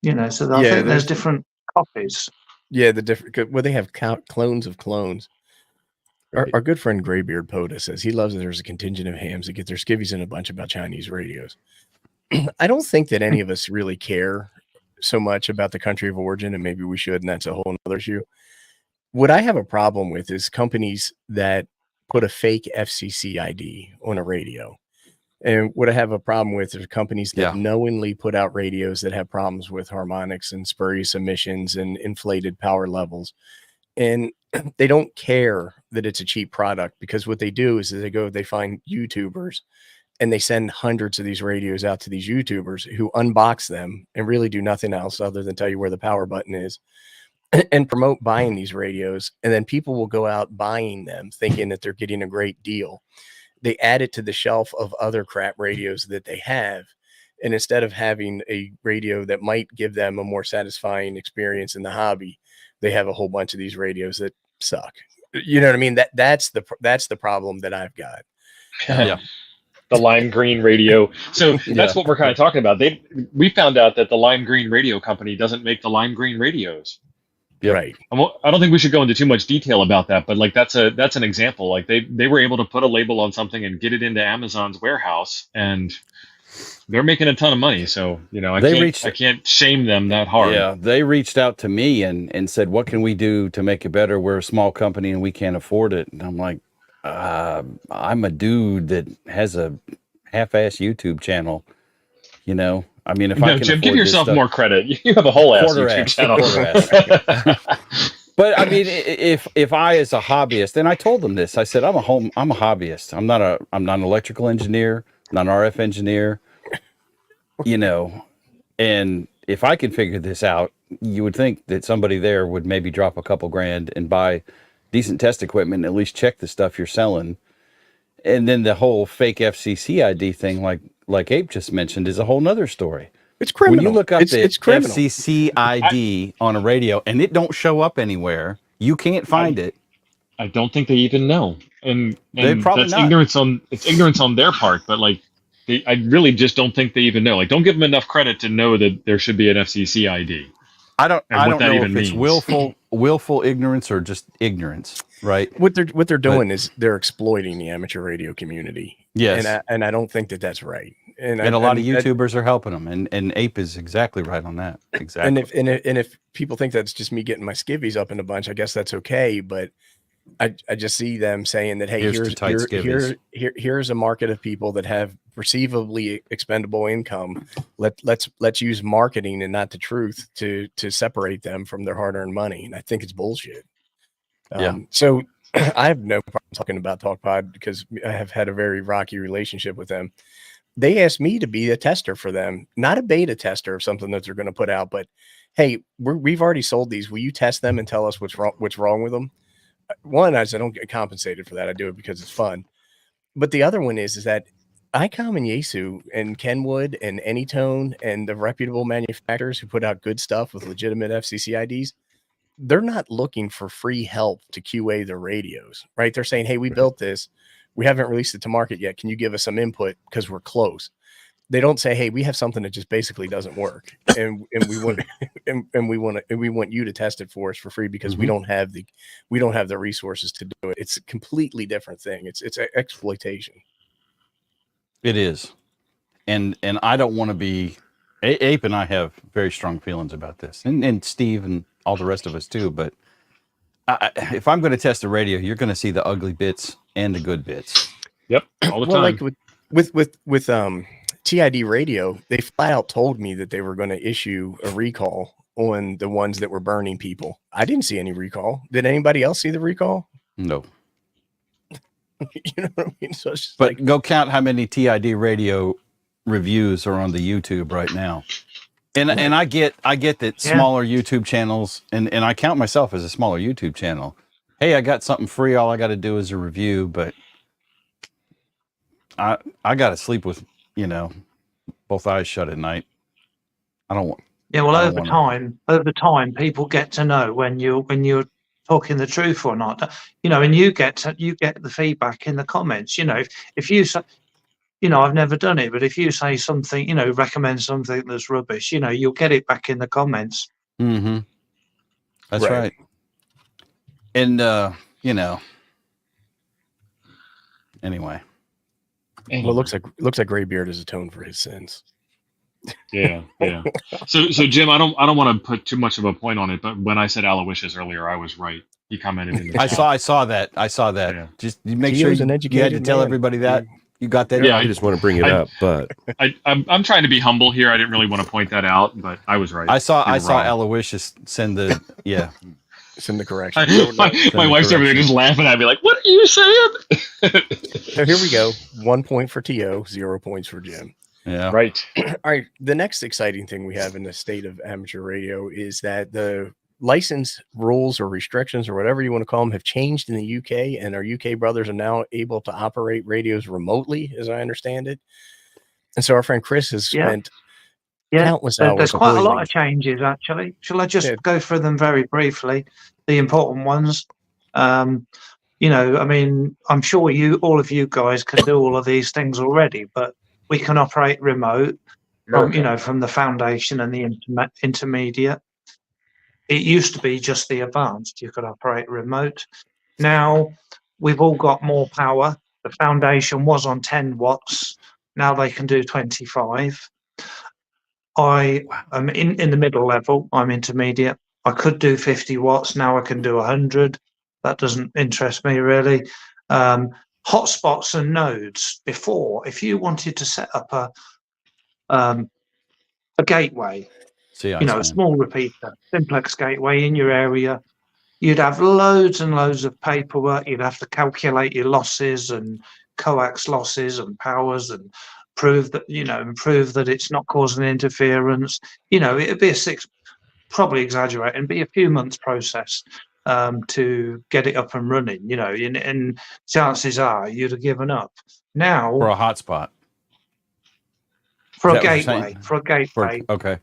You know, so I think there's different copies. Yeah, the different. Well, they have clones of clones. Our good friend Graybeard Poda says he loves that there's a contingent of hams that get their skivvies in a bunch about Chinese radios. I don't think that any of us really care so much about the country of origin, and maybe we should, and that's a whole other issue. What I have a problem with is companies that put a fake FCC ID on a radio. And what I have a problem with are companies that knowingly put out radios that have problems with harmonics and spurious emissions and inflated power levels. And they don't care that it's a cheap product, because what they do is they find YouTubers and they send hundreds of these radios out to these YouTubers who unbox them and really do nothing else other than tell you where the power button is and promote buying these radios. And then people will go out buying them thinking that they're getting a great deal. They add it to the shelf of other crap radios that they have. And instead of having a radio that might give them a more satisfying experience in the hobby, they have a whole bunch of these radios that suck. You know what I mean? That's the problem that I've got. The lime green radio. So that's what we're kind of talking about. We found out that the lime green radio company doesn't make the lime green radios. Yep. Right. I don't think we should go into too much detail about that, but like that's an example. Like they were able to put a label on something and get it into Amazon's warehouse, and they're making a ton of money. So, you know, I can't shame them that hard. Yeah, they reached out to me and said, "What can we do to make it better? We're a small company and we can't afford it." And I'm like, I'm a dude that has a half-ass YouTube channel. You know, I mean, if I can Jim, afford give yourself this stuff, more credit. You have a whole ass YouTube channel. But I mean, if I, as a hobbyist, and I told them this, I said, I'm a hobbyist. I'm not an electrical engineer, not an RF engineer, you know, and if I can figure this out, you would think that somebody there would maybe drop a couple grand and buy decent test equipment and at least check the stuff you're selling. And then the whole fake FCC ID thing, like Abe just mentioned, is a whole nother story. It's criminal. When you look up the it's criminal. FCC ID on a radio and it don't show up anywhere, you can't find it. I don't think they even know, and they probably that's not. ignorance on their part. But like, I really just don't think they even know. Like, don't give them enough credit to know that there should be an FCC ID. I don't know if means. It's willful ignorance or just ignorance, right? What they're doing is they're exploiting the amateur radio community. Yes, and I don't think that that's right. And a lot of YouTubers are helping them, and Ape is exactly right on that. Exactly. And if people think that's just me getting my skivvies up in a bunch, I guess that's okay. But I just see them saying that, hey, here's a market of people that have perceivably expendable income. Let's use marketing and not the truth to separate them from their hard-earned money. And I think it's bullshit. So I have no problem talking about TalkPod because I have had a very rocky relationship with them. They asked me to be a tester for them, not a beta tester of something that they're going to put out, but hey, we've already sold these. Will you test them and tell us what's wrong with them? One, I don't get compensated for that. I do it because it's fun. But the other one is that ICOM and Yaesu and Kenwood and Anytone and the reputable manufacturers who put out good stuff with legitimate FCC IDs, they're not looking for free help to QA their radios, right? They're saying, hey, we built this. We haven't released it to market yet. Can you give us some input because we're close? They don't say, hey, we have something that just basically doesn't work. And we want and we want you to test it for us for free because we don't have the resources to do it. It's a completely different thing. It's exploitation. It is. And I don't want to be Ape and I have very strong feelings about this. And Steve and all the rest of us too, but if I'm going to test a radio, you're going to see the ugly bits and the good bits. Yep, all the time. Like with TID radio, they flat out told me that they were going to issue a recall on the ones that were burning people. I didn't see any recall. Did anybody else see the recall? No. You know what I mean? So it's just but go count how many TID radio reviews are on the YouTube right now. And and I get that smaller YouTube channels, and I count myself as a smaller YouTube channel. Hey, I got something free. All I got to do is a review, but I got to sleep with, both eyes shut at night. I don't want. Yeah, well, over time, people get to know when you're talking the truth or not. And you get the feedback in the comments. If you say, I've never done it, but if you say something, recommend something that's rubbish, you'll get it back in the comments. Mm-hmm. That's right. And anyway. Well, it looks like Graybeard has atoned for his sins. Yeah. So Jim, I don't want to put too much of a point on it, but when I said Aloysius earlier, I was right. He commented in the chat. I saw that. Yeah. Just make sure you had to tell everybody that. You got that? Yeah, I just want to bring it up, but I'm trying to be humble here. I didn't really want to point that out, but I was right. I saw Aloysius send the send the correction. My wife's over there just laughing at me like, "What are you saying?" So here we go. 1 point for TO, 0 points for Jim. Yeah. Right. All right. The next exciting thing we have in the state of amateur radio is that the license rules or restrictions or whatever you want to call them have changed in the UK, and our UK brothers are now able to operate radios remotely, as I understand it. And so our friend Chris has spent countless hours. There's quite a lot of changes, actually. Shall I just go through them very briefly? The important ones. I'm sure all of you guys can do all of these things already, but we can operate remote from the foundation and the intermediate. It used to be just the advanced. You could operate remote. Now we've all got more power. The foundation was on 10 watts. Now they can do 25. I am in the middle level. I'm intermediate. I could do 50 watts. Now I can do 100. That doesn't interest me really. Hotspots and nodes. Before, if you wanted to set up a gateway, a small repeater, simplex gateway in your area, you'd have loads and loads of paperwork. You'd have to calculate your losses and coax losses and powers and prove that it's not causing interference. It'd be probably exaggerating, be a few months process to get it up and running. And chances are you'd have given up. Now for a hotspot, for a gateway. Okay.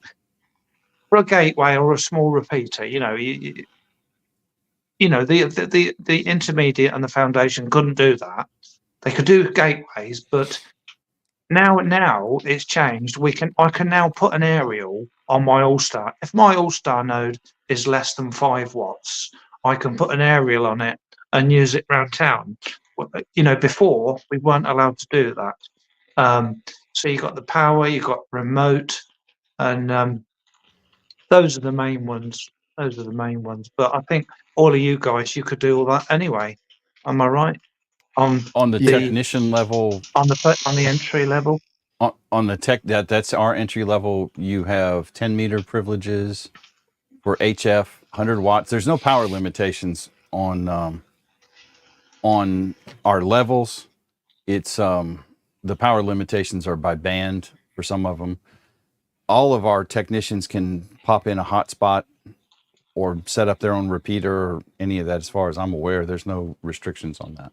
For a gateway or a small repeater, the intermediate and the foundation couldn't do that. They could do gateways, but now it's changed. I can now put an aerial on my All-Star. If my All-Star node is less than 5 watts, I can put an aerial on it and use it around town. Before we weren't allowed to do that. So you got the power, you got remote, and those are the main ones. But I think all of you guys, you could do all that anyway. Am I right? On the technician level, on the entry level. On the tech, that's our entry level. You have 10 meter privileges for HF, 100 watts. There's no power limitations on our levels. It's the power limitations are by band for some of them. All of our technicians can pop in a hotspot or set up their own repeater or any of that. As far as I'm aware, there's no restrictions on that.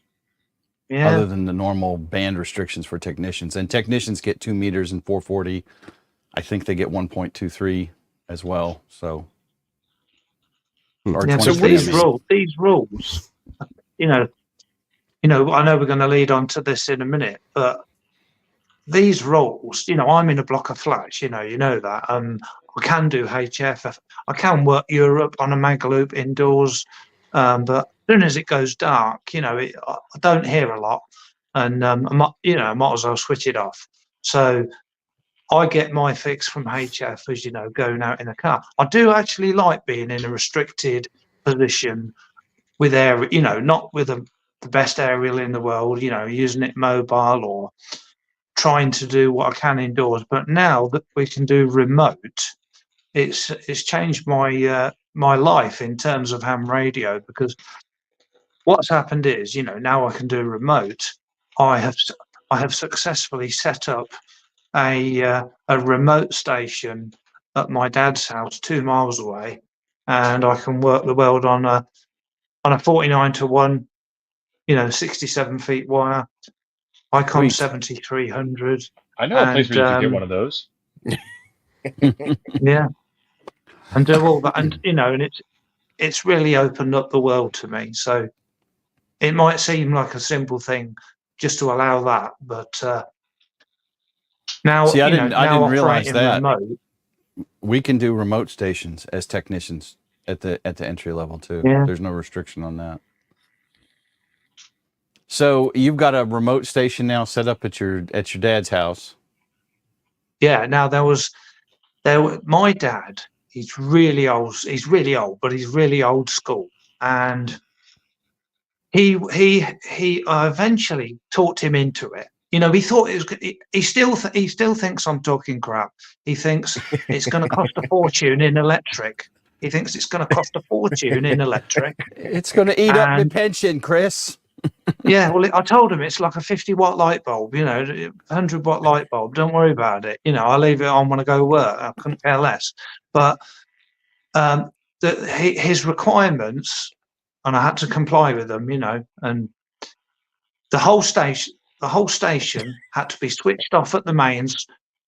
Yeah. Other than the normal band restrictions for technicians. And technicians get 2 meters and 440. I think they get 1.23 as well. So or Yeah, 23 but I these mean. rules, you know, I know we're going to lead on to this in a minute, but these rules, I'm in a block of flats, you know that. I can do HF, I can work Europe on a Magaloop indoors, but as soon as it goes dark, I don't hear a lot, and I might as well switch it off. So I get my fix from HF, as going out in a car. I do actually like being in a restricted position with air, not with the best aerial in the world, using it mobile or trying to do what I can indoors. But now that we can do remote, it's changed my life in terms of ham radio, because what's happened is, now I can do remote. I have successfully set up a remote station at my dad's house 2 miles away, and I can work the world on a 49-to-1, 67 feet wire, Icon Sweet. 7300, I know a place and where you could get one of those. yeah, and do all that, and and it's really opened up the world to me. So it might seem like a simple thing just to allow that, but now See, I didn't realize operating that remote. we can do remote stations as technicians at the entry level too. Yeah. There's no restriction on that. So you've got a remote station now set up at your dad's house. Yeah. Now my dad. He's really old. He's really old, but he's really old school, and he eventually talked him into it. He thought it was. He still thinks I'm talking crap. He thinks it's going to cost a fortune in electric. He thinks it's going to cost a fortune in electric. It's going to eat up the pension, Chris. Yeah, well, I told him it's like a 50-watt light bulb, 100-watt light bulb. Don't worry about it. I'll leave it on when I go to work. I couldn't care less. But his requirements, and I had to comply with them, and the whole station had to be switched off at the mains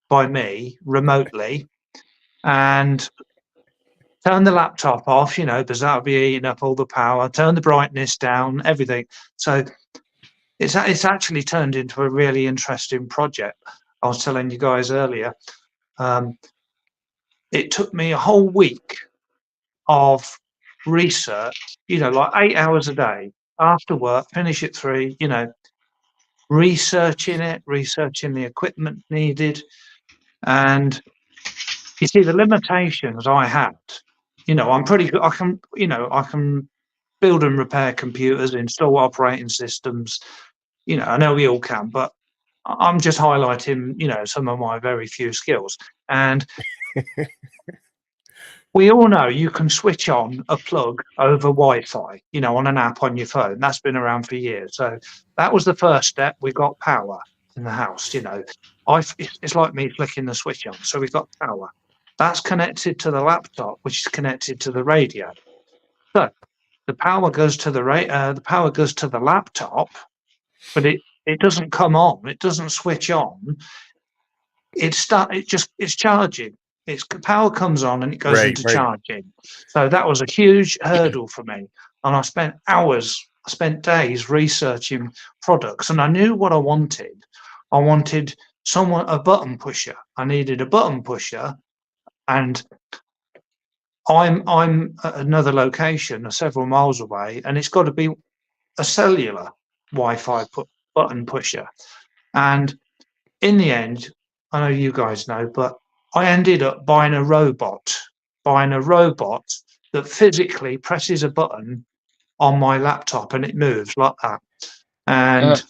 by me remotely, and turn the laptop off, because that would be eating up all the power, turn the brightness down, everything. So it's actually turned into a really interesting project. I was telling you guys earlier, it took me a whole week of research, like 8 hours a day after work, finish at 3, researching the equipment needed. And you see, the limitations I had, I'm pretty good. I can build and repair computers, install operating systems. I know we all can, but I'm just highlighting, some of my very few skills. And we all know you can switch on a plug over Wi-Fi, on an app on your phone. That's been around for years. So that was the first step. We got power in the house. It's like me flicking the switch on. So we've got power. That's connected to the laptop, which is connected to the radio. So the power goes to the laptop, but it doesn't come on. It doesn't switch on. It's charging. Its power comes on and it goes into charging. So that was a huge hurdle for me. And I spent days researching products, and I knew what I wanted. I wanted a button pusher. I needed a button pusher, and I'm at another location, several miles away, and it's got to be a cellular Wi-Fi button pusher. And in the end, I know you guys know, but I ended up buying a robot that physically presses a button on my laptop and it moves like that. And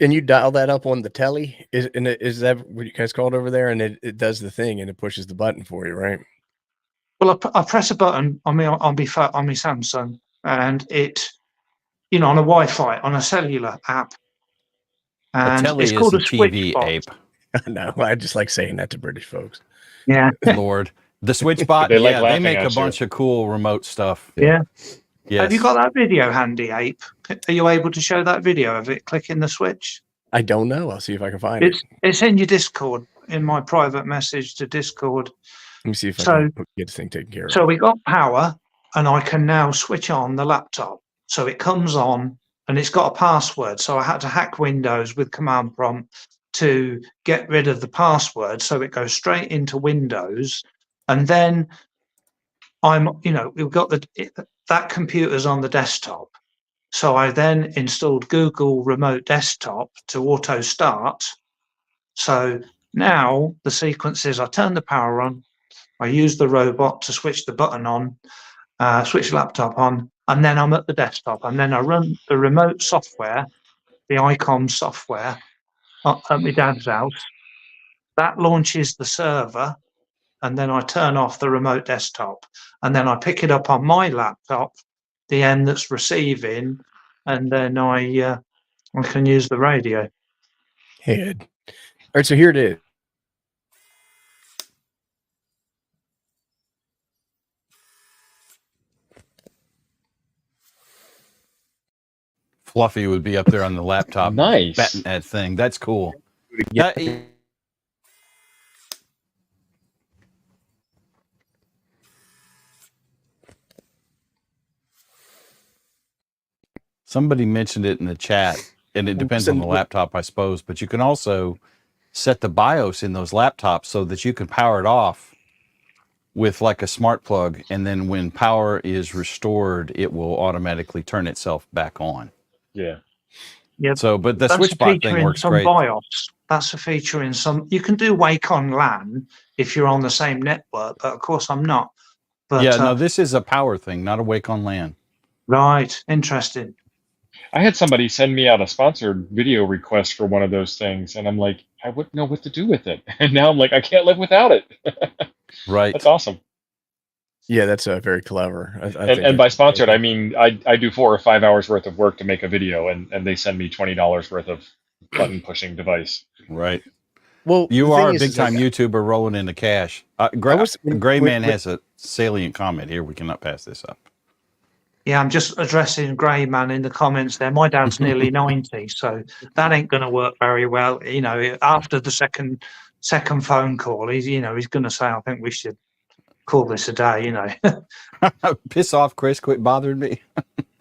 and you dial that up on the telly? Is that what you guys call it over there? And it does the thing and it pushes the button for you, right? Well, I press a button on my Samsung, and it, on a Wi-Fi, on a cellular app, and it's called a TV SwitchBot. ape. No, I just like saying that to British folks. Yeah, Lord, the SwitchBot. They make a bunch of cool remote stuff. Yeah. Yes. Have you got that video handy, Ape? Are you able to show that video of it clicking the switch? I don't know. I'll see if I can find it. It's in your Discord, in my private message to Discord. Let me see if I So can get this thing taken care of. so we got power, and I can now switch on the laptop. So it comes on, and it's got a password. So I had to hack Windows with command prompt to get rid of the password, so it goes straight into Windows. And then we've got that computer's on the desktop. So I then installed Google Remote Desktop to auto start. So now the sequence is I turn the power on, I use the robot to switch the button on, switch the laptop on, and then I'm at the desktop. And then I run the remote software, the ICOM software, at my dad's house. That launches the server, and then I turn off the remote desktop. And then I pick it up on my laptop, the end that's receiving, and then I can use the radio. Head. All right, so here it is. Fluffy would be up there on the laptop, Nice. batting that thing. That's cool. Yeah. Somebody mentioned it in the chat, and it depends on the laptop, I suppose, but you can also set the BIOS in those laptops so that you can power it off with like a smart plug, and then when power is restored, it will automatically turn itself back on. Yeah. Yeah. So, but the That's a switchbot feature thing in works some great. BIOS. That's a feature in some. You can do Wake on LAN if you're on the same network, but of course I'm not. But Yeah, no, this is a power thing, not a Wake on LAN. right, interesting. I had somebody send me out a sponsored video request for one of those things, and I'm like, I wouldn't know what to do with it. And now I'm like, I can't live without it. Right. That's awesome. Yeah, that's very clever. I think And by sponsored, I mean I do 4 or 5 hours worth of work to make a video, and they send me $20 worth of button pushing device. Right. Well, You the are a thing is, big time YouTuber rolling into cash. Gray Man has a salient comment here. We cannot pass this up. Yeah, I'm just addressing Grey Man in the comments there. My dad's nearly 90, so that ain't going to work very well. You know, after the second phone call, he's going to say, I think we should call this a day, you know. Piss off, Chris. Quit bothering me.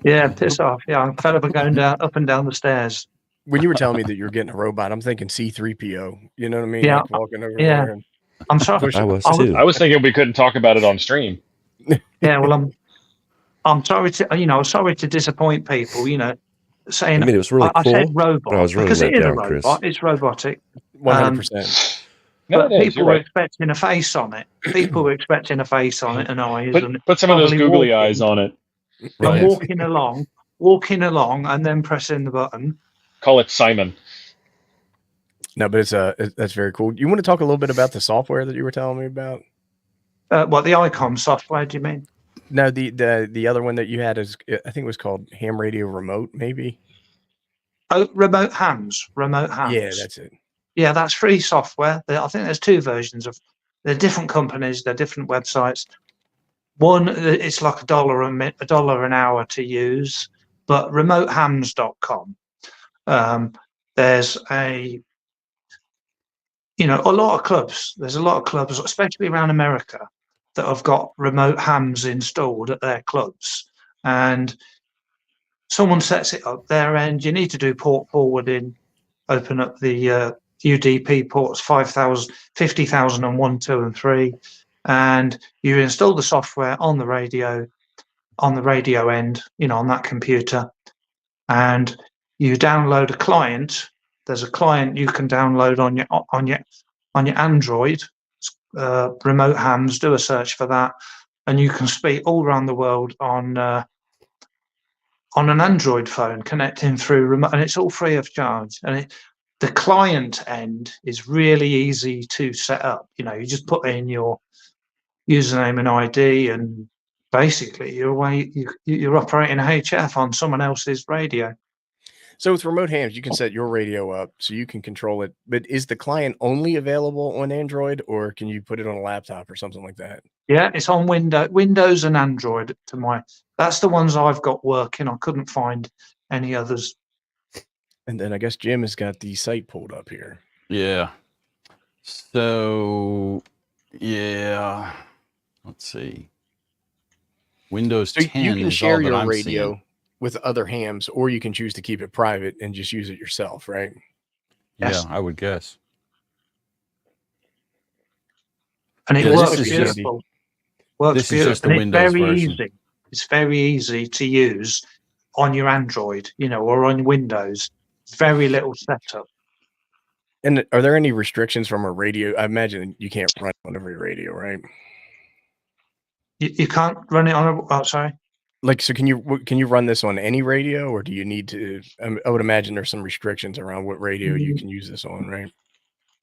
Yeah, piss off. Yeah, I'm fed up of going up and down the stairs. When you were telling me that you're getting a robot, I'm thinking C-3PO. You know what I mean? Yeah. Like walking over Yeah. there. And I'm sorry. I was too. I was thinking we couldn't talk about it on stream. Yeah, well, I'm sorry to disappoint people, saying I mean, it was really I cool. said robot but I was really because let it is a down, Chris. robot. It's robotic. 100%. No, But it is. people You're were right. expecting a face on it. People were expecting a face on it and eyes. and Put some of those probably googly walking. eyes on it. And Right. walking along and then pressing the button. Call it Simon. No, but that's very cool. You want to talk a little bit about the software that you were telling me about? What, the ICOM software, do you mean? No, the other one that you had is, I think it was called Ham Radio Remote, maybe. Oh, remote hams. Yeah, that's it. Yeah, that's free software. I think there's 2 versions of. They're different companies. They're different websites. One, it's like $1 an hour to use, but remotehams.com. There's a lot of clubs. There's a lot of clubs, especially around America, that have got remote hams installed at their clubs, and someone sets it up their end. You need to do port forwarding, open up the UDP ports 5,000, 50,001, 2, and 3, and you install the software on the radio end, on that computer, and you download a client. There's a client you can download on your Android. Remote hams, do a search for that, and you can speak all around the world on an Android phone, connecting through remote, and it's all free of charge. And the client end is really easy to set up. You just put in your username and ID, and basically you're operating a HF on someone else's radio. So with remote hams, you can set your radio up so you can control it. But is the client only available on Android, or can you put it on a laptop or something like that? Yeah, it's on Windows and Android. That's the ones I've got working. I couldn't find any others. And then I guess Jim has got the site pulled up here. Yeah. So Yeah. Let's see. Windows So 10 you can is share all that your I'm radio seeing. with other hams, or you can choose to keep it private and just use it yourself, right? Yeah, Yes. I would guess. And it Yeah, This this works might is be just handy. beautiful. Works this is beautiful. just the And it's Windows very version. easy. It's very easy to use on your Android, or on Windows. Very little setup. And are there any restrictions from a radio? I imagine you can't run on every radio, right? You can't run it on a. Oh, sorry. Like, so can you run this on any radio, or do you need to? I would imagine there's some restrictions around what radio you can use this on, right?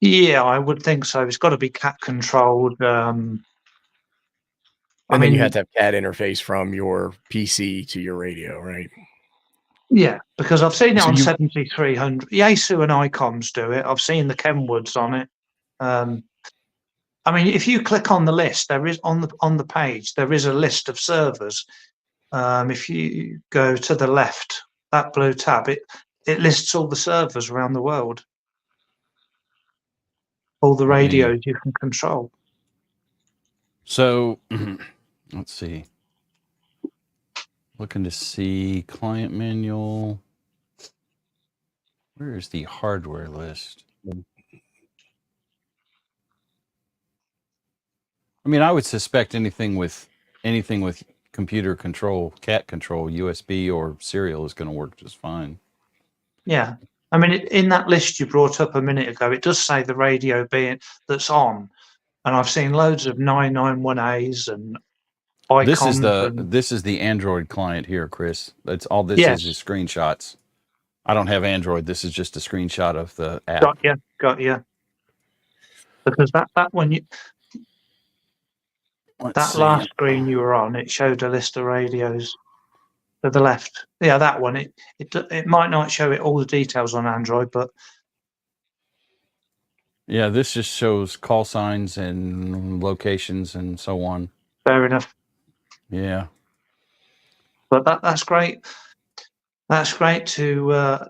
Yeah, I would think so. It's got to be cat controlled. And then you have to have cat interface from your PC to your radio, right? Yeah, because I've seen it So on you- 7300. Yaesu and Icoms do it. I've seen the Kenwoods on it. I mean, if you click on the list, there is on the page there is a list of servers. If you go to the left, that blue tab, it lists all the servers around the world, all the radios you can control. So let's see. Looking to see client manual. Where is the hardware list? I mean, I would suspect anything with computer control, cat control, USB or serial is going to work just fine. Yeah, I mean, in that list you brought up a minute ago, it does say the radio being that's on, and I've seen loads of 991As and Icoms. This is the Android client here, Chris. That's all this Yes. is screenshots. I don't have Android. This is just a screenshot of the app. Got you. Because that one, last screen you were on, it showed a list of radios to the left. Yeah, that one. It might not show it all the details on Android, but yeah, this just shows call signs and locations and so on. fair enough. Yeah. But that's great. That's great to. I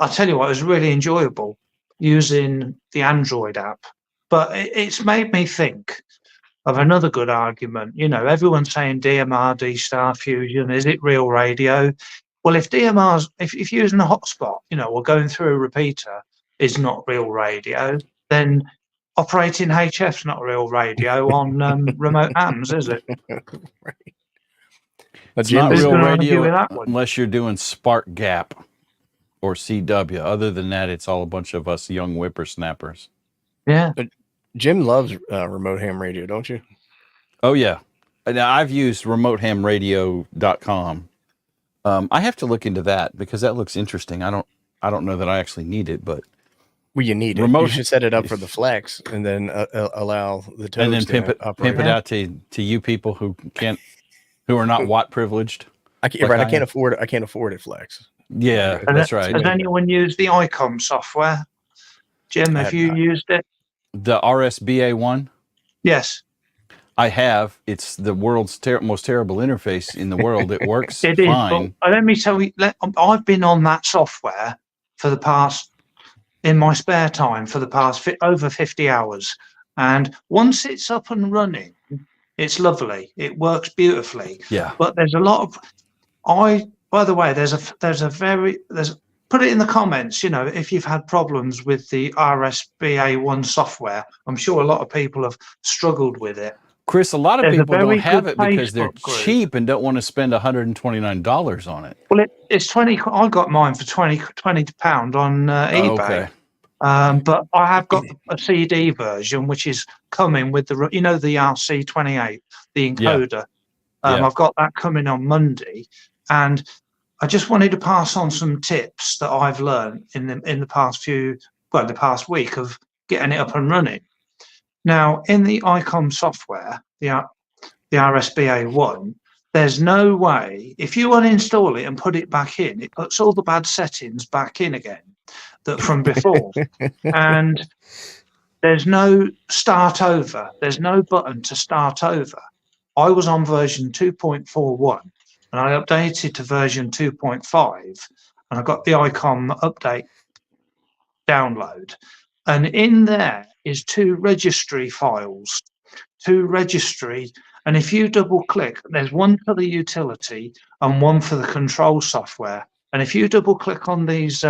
tell you what, it was really enjoyable using the Android app. But it's made me think of another good argument. Everyone's saying DMR, D-Star Fusion, is it real radio? Well, if DMR's, if using a hotspot, or going through a repeater is not real radio, then operating HF's not real radio on remote hams, is it? Right. It's Jim, not who's real gonna argue radio with that one? unless you're doing Spark Gap or CW. Other than that, it's all a bunch of us young whippersnappers. Yeah. Jim loves remote ham radio, don't you? Oh, yeah. Now, I've used remoteham.radio.com. I have to look into that because that looks interesting. I don't know that I actually need it, but Well, you need it. You should set it up for the flex and then allow the toads and then to operate. pimp it out to you people who are not watt privileged. I can't afford it. I can't afford it flex. Yeah, that's right. Has anyone used the ICOM software? Jim, have you used it? The RSBA one? Yes. I have. It's the world's most terrible interface in the world. It works It is. fine. But let me tell you, I've been on that software in my spare time for the past over 50 hours. And once it's up and running, it's lovely. It works beautifully. Yeah. But there's a lot of, by the way, put it in the comments, if you've had problems with the RSBA1 software. I'm sure a lot of people have struggled with it. Chris, a lot of people don't have it because they're Facebook cheap and don't want to spend $129 on it. Well, it's 20. I got mine for £20 on eBay. Okay. But I have got a CD version, which is coming with the RC28, the encoder. I've got that coming on Monday, and I just wanted to pass on some tips that I've learned in the past week of getting it up and running. Now, in the ICOM software, the RSBA one, there's no way, if you uninstall it and put it back in, it puts all the bad settings back in again from before. And there's no start over. There's no button to start over. I was on version 2.41 and I updated to version 2.5 and I got the ICOM update download. And in there is 2 registry files. two registries. And if you double click, there's one for the utility and one for the control software. And if you double click on these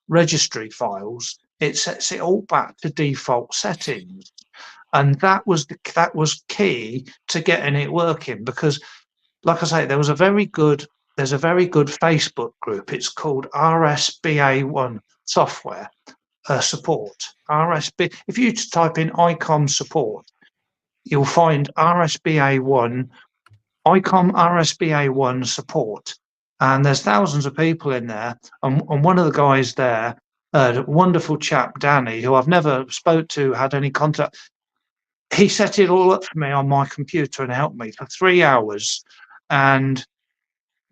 registry files, it sets it all back to default settings. And that was key to getting it working, because, like I say, there's a very good Facebook group. It's called RSBA1 software support. RSB. If you type in ICOM support, you'll find RSBA1 ICOM RSBA1 support, and there's thousands of people in there. And one of the guys there, a wonderful chap, Danny, who I've never spoke to, had any contact. He set it all up for me on my computer and helped me for 3 hours, and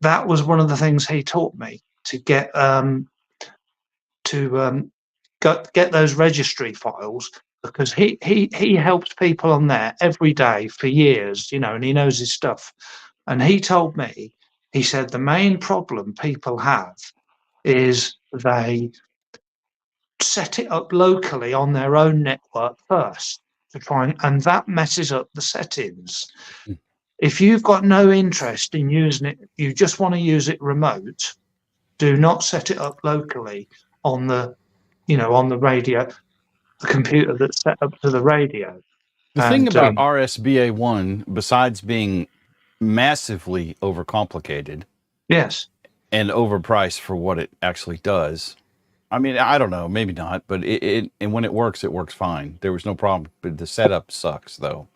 that was one of the things he taught me to get get those registry files, because he helps people on there every day for years, and he knows his stuff. And he told me, he said the main problem people have is they set it up locally on their own network first to try and that messes up the settings. If you've got no interest in using it, you just want to use it remote, do not set it up locally on the on the radio, the computer that's set up to the radio. The thing about RSBA1, besides being massively overcomplicated, yes, and overpriced for what it actually does, I mean, I don't know, maybe not, but and when it works fine. There was no problem, but the setup sucks though.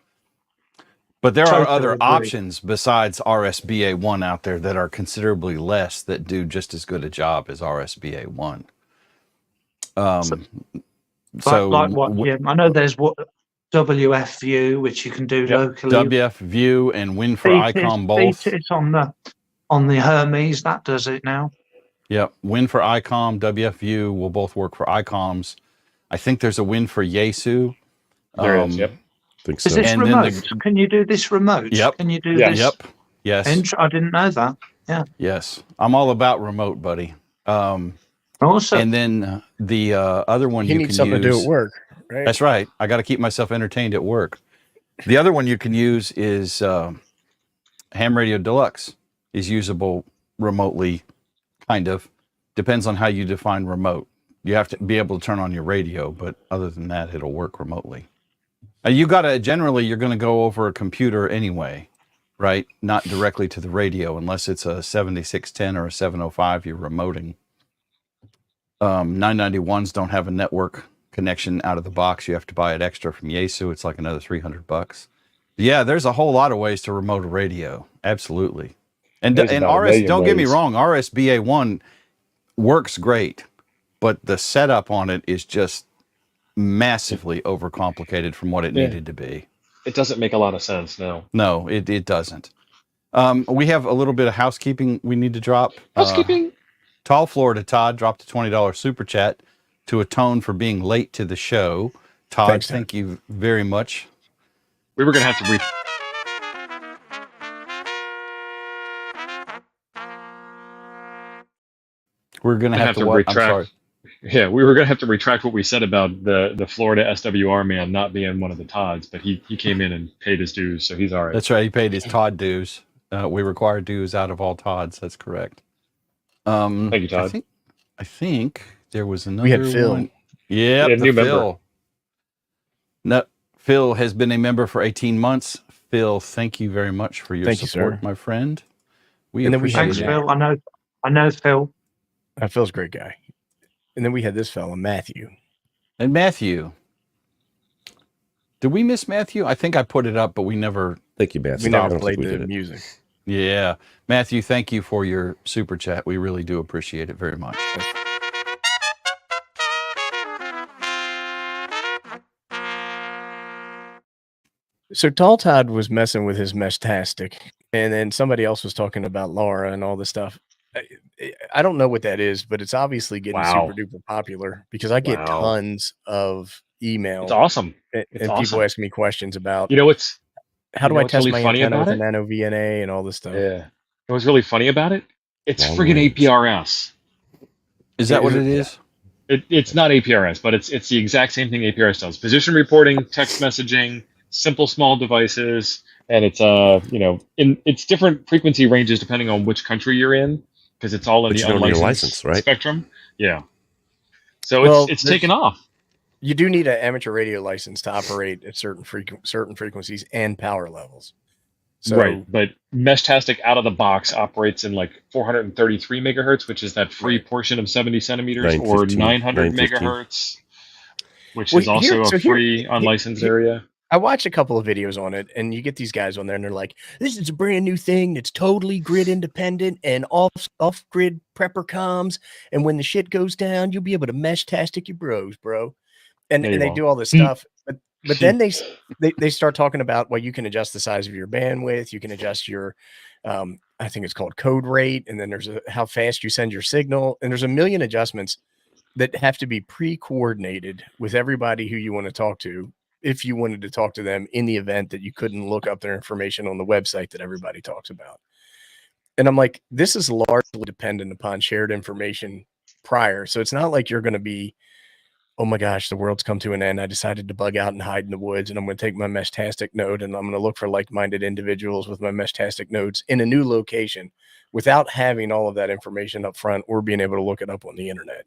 But there are other options besides RSBA1 out there that are considerably less, that do just as good a job as RSBA1. So like what? Yeah, I know there's what WF View, which you can do locally. WF View and Win for ICOM both. It's on the Hermes that does it now. Yep, Win for ICOM, WF View will both work for ICOMs. I think there's a Win for Yaesu. There is. Yep. Think so. Is this And remote? Can you do this remote? Yep. Can you do this? Yep. Yes. I didn't know that. Yeah. Yes. I'm all about remote, buddy. Awesome. And then the other one You you need can something use. to do at work, right? That's right. I got to keep myself entertained at work. The other one you can use is Ham Radio Deluxe. Is usable remotely, kind of. Depends on how you define remote. You have to be able to turn on your radio, but other than that, it'll work remotely. You got to, generally, you're going to go over a computer anyway, right? Not directly to the radio, unless it's a 7610 or a 705 you're remoting. 991s don't have a network connection out of the box. You have to buy it extra from Yaesu. It's like another $300. Yeah, there's a whole lot of ways to remote a radio. Absolutely. And don't get me wrong, RSBA1 works great, but the setup on it is just massively overcomplicated from what it needed to be. It doesn't make a lot of sense, no. No, it doesn't. We have a little bit of housekeeping we need to drop. Housekeeping. Tall Florida Todd dropped a $20 super chat to atone for being late to the show. Todd, Thanks, thank you very much. We were going to have to We're going to have to what? retract. I'm sorry. Yeah, we were going to have to retract what we said about the Florida SWR man not being one of the Todds, but he came in and paid his dues, so he's all right. That's right. He paid his Todd dues. We require dues out of all Todds. That's correct. Thank you, Todd. I think there was another We had Phil. one. Yeah, new member. Phil. No, Phil has been a member for 18 months. Phil, thank you very much for your support, sir. my friend. We And then we appreciate Thanks, it. Phil. I know Phil. Phil's a great guy. And then we had this fella, Matthew. And Matthew. Did we miss Matthew? I think I put it up, but we never. Thank you, Beth. We I never don't played think we the did it. music. Yeah. Matthew, thank you for your super chat. We really do appreciate it very much. So Tall Todd was messing with his Meshtastic, and then somebody else was talking about Laura and all this stuff. I don't know what that is, but it's obviously getting super duper popular because I get tons of emails. It's awesome. And It's people awesome. ask me questions about, You know what's how do know I what's test really my funny antenna about with a it? nano VNA and all this stuff. Yeah. It was really funny about it. It's Long friggin' range. APRS. Is that what it is? It's not APRS, but it's the exact same thing APRS does. Position reporting, text messaging, simple small devices, and it's it's different frequency ranges depending on which country you're in, because it's all in But the you don't need a unlicensed license, right? spectrum. Yeah. So Well, it's taken off. You do need an amateur radio license to operate at certain frequencies and power levels. So, right, but Meshtastic out of the box operates in like 433 megahertz, which is that free portion of 70 centimeters, or 900 megahertz, which is also a free unlicensed area. I watched a couple of videos on it, and you get these guys on there, and they're like, "This is a brand new thing that's totally grid independent and off grid prepper comms, and when the shit goes down, you'll be able to Meshtastic your bros, bro." And they do all this stuff, but then they start talking about, well, you can adjust the size of your bandwidth, you can adjust your I think it's called code rate, and then there's how fast you send your signal, and there's a million adjustments that have to be pre-coordinated with everybody who you want to talk to, if you wanted to talk to them in the event that you couldn't look up their information on the website that everybody talks about. And I'm like, this is largely dependent upon shared information prior. So it's not like you're going to be, oh my gosh, the world's come to an end. I decided to bug out and hide in the woods, and I'm going to take my Meshtastic node and I'm going to look for like-minded individuals with my Meshtastic nodes in a new location without having all of that information up front or being able to look it up on the internet.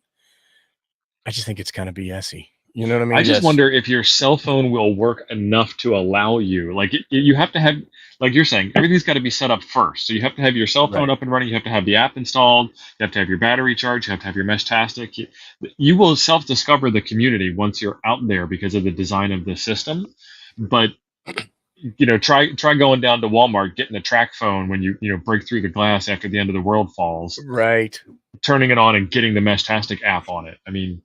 I just think it's kind of BS-y. You know what I mean? I just wonder if your cell phone will work enough to allow you, like you have to have, like you're saying, everything's got to be set up first. So you have to have your cell phone up and running. You have to have the app installed. You have to have your battery charged. You have to have your Meshtastic. You will self-discover the community once you're out there because of the design of the system. But try going down to Walmart, getting a track phone when you break through the glass after the end of the world falls. Right. Turning it on and getting the Meshtastic app on it. I mean,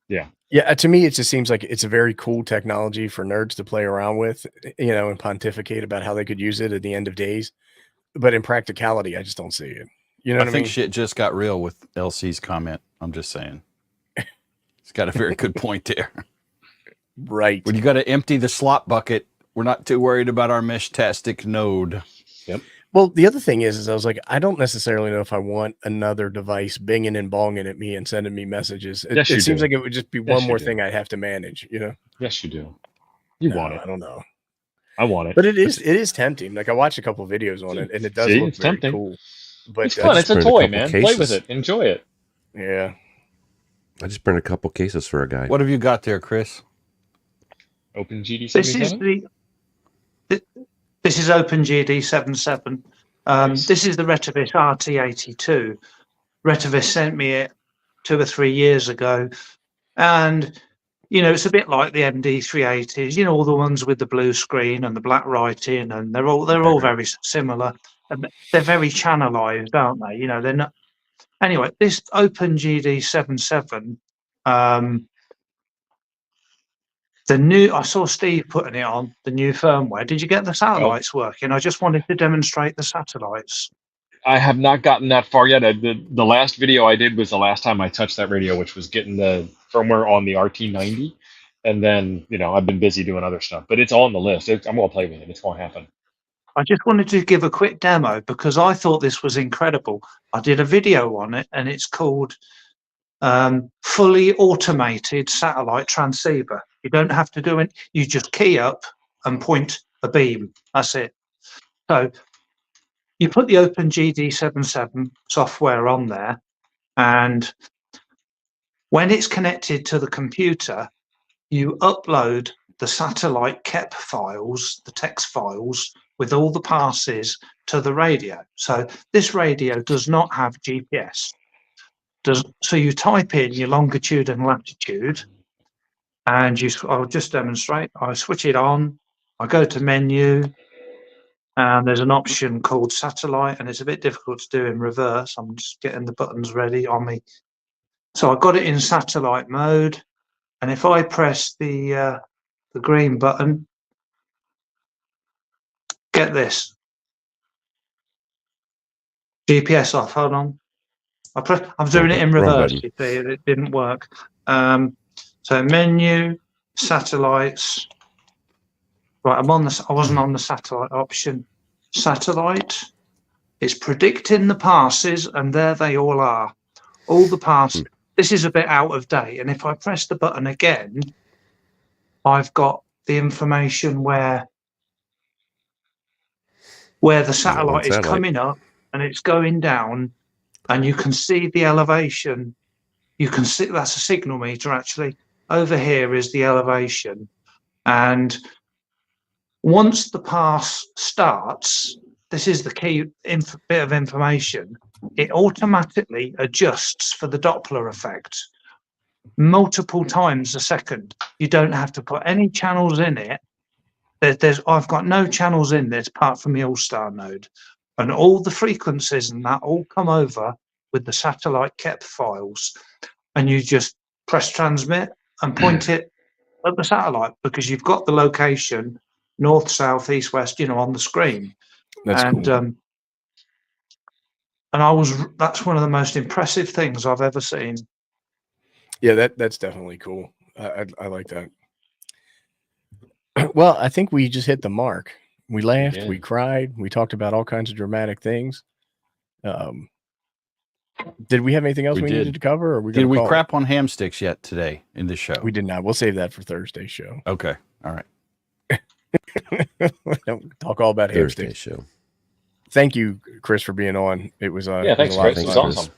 yeah. Yeah, to me, it just seems like it's a very cool technology for nerds to play around with, and pontificate about how they could use it at the end of days. But in practicality, I just don't see it. You know what I mean? I think shit just got real with LC's comment. I'm just saying. He's got a very good point there. Right. When you got to empty the slop bucket, we're not too worried about our Meshtastic node. Yep. Well, the other thing is I was like, I don't necessarily know if I want another device binging and bonging at me and sending me messages. It seems like it would just be one more thing I'd have to manage, Yes, you do. You want it. I don't know. I want it. But it is tempting. Like I watched a couple of videos on it, and it does look very tempting. Cool. But it's fun. It's a toy, man. Play with it. Enjoy it. Yeah. I just burned a couple cases for a guy. What have you got there, Chris? OpenGD 77? This is OpenGD 77. This is the Retevis RT82. Retevis sent me it 2 or 3 years ago. And, it's a bit like the MD380s, all the ones with the blue screen and the black writing, and they're all very similar. And they're very channelized, aren't they? They're not. Anyway, this OpenGD 77, I saw Steve putting it on, the new firmware. Did you get the satellites working? I just wanted to demonstrate the satellites. I have not gotten that far yet. The last video I did was the last time I touched that radio, which was getting the firmware on the RT90. And then, I've been busy doing other stuff. But it's all on the list. I'm going to play with it. It's going to happen. I just wanted to give a quick demo because I thought this was incredible. I did a video on it, and it's called Fully Automated Satellite Transceiver. You don't have to do it. You just key up and point a beam. That's it. So you put the OpenGD 77 software on there, and when it's connected to the computer, you upload the satellite KEP files, the text files, with all the passes to the radio. So this radio does not have GPS. So you type in your longitude and latitude, and I'll just demonstrate. I switch it on. I go to menu, and there's an option called satellite, and it's a bit difficult to do in reverse. I'm just getting the buttons ready on me. So I've got it in satellite mode, and if I press the green button, get this. GPS off. Hold on. I'm doing it in reverse. You see, it didn't work. So menu, satellites. Right, I wasn't on the satellite option. Satellite. It's predicting the passes, and there they all are. All the passes. This is a bit out of date, and if I press the button again, I've got the information where the satellite is coming up and it's going down, and you can see the elevation. You can see that's a signal meter actually. Over here is the elevation, and once the pass starts, this is the key bit of information. It automatically adjusts for the Doppler effect multiple times a second. You don't have to put any channels in it. I've got no channels in this apart from the All-Star node, and all the frequencies and that all come over with the satellite kept files, and you just press transmit and point it at the satellite because you've got the location north, south, east, west, on the screen. That's cool. And that's one of the most impressive things I've ever seen. Yeah, that's definitely cool. I like that. Well, I think we just hit the mark. We laughed, we cried, we talked about all kinds of dramatic things. Did we have anything else we needed to cover? Or did we crap on ham sticks yet today in the show? We did not. We'll save that for Thursday's show. Okay. All right. Don't talk all about ham sticks. Show. Thank you, Chris, for being on. It was thanks, Chris. It was awesome.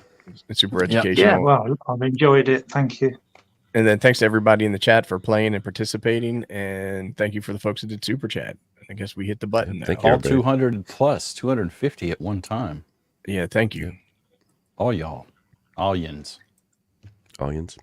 It's super educational. Yeah, well, I've enjoyed it. Thank you. And then thanks to everybody in the chat for playing and participating. And thank you for the folks that did super chat. I guess we hit the button now. All 200 plus, 250 at one time. Yeah, thank you. All y'all. All yins. All yins.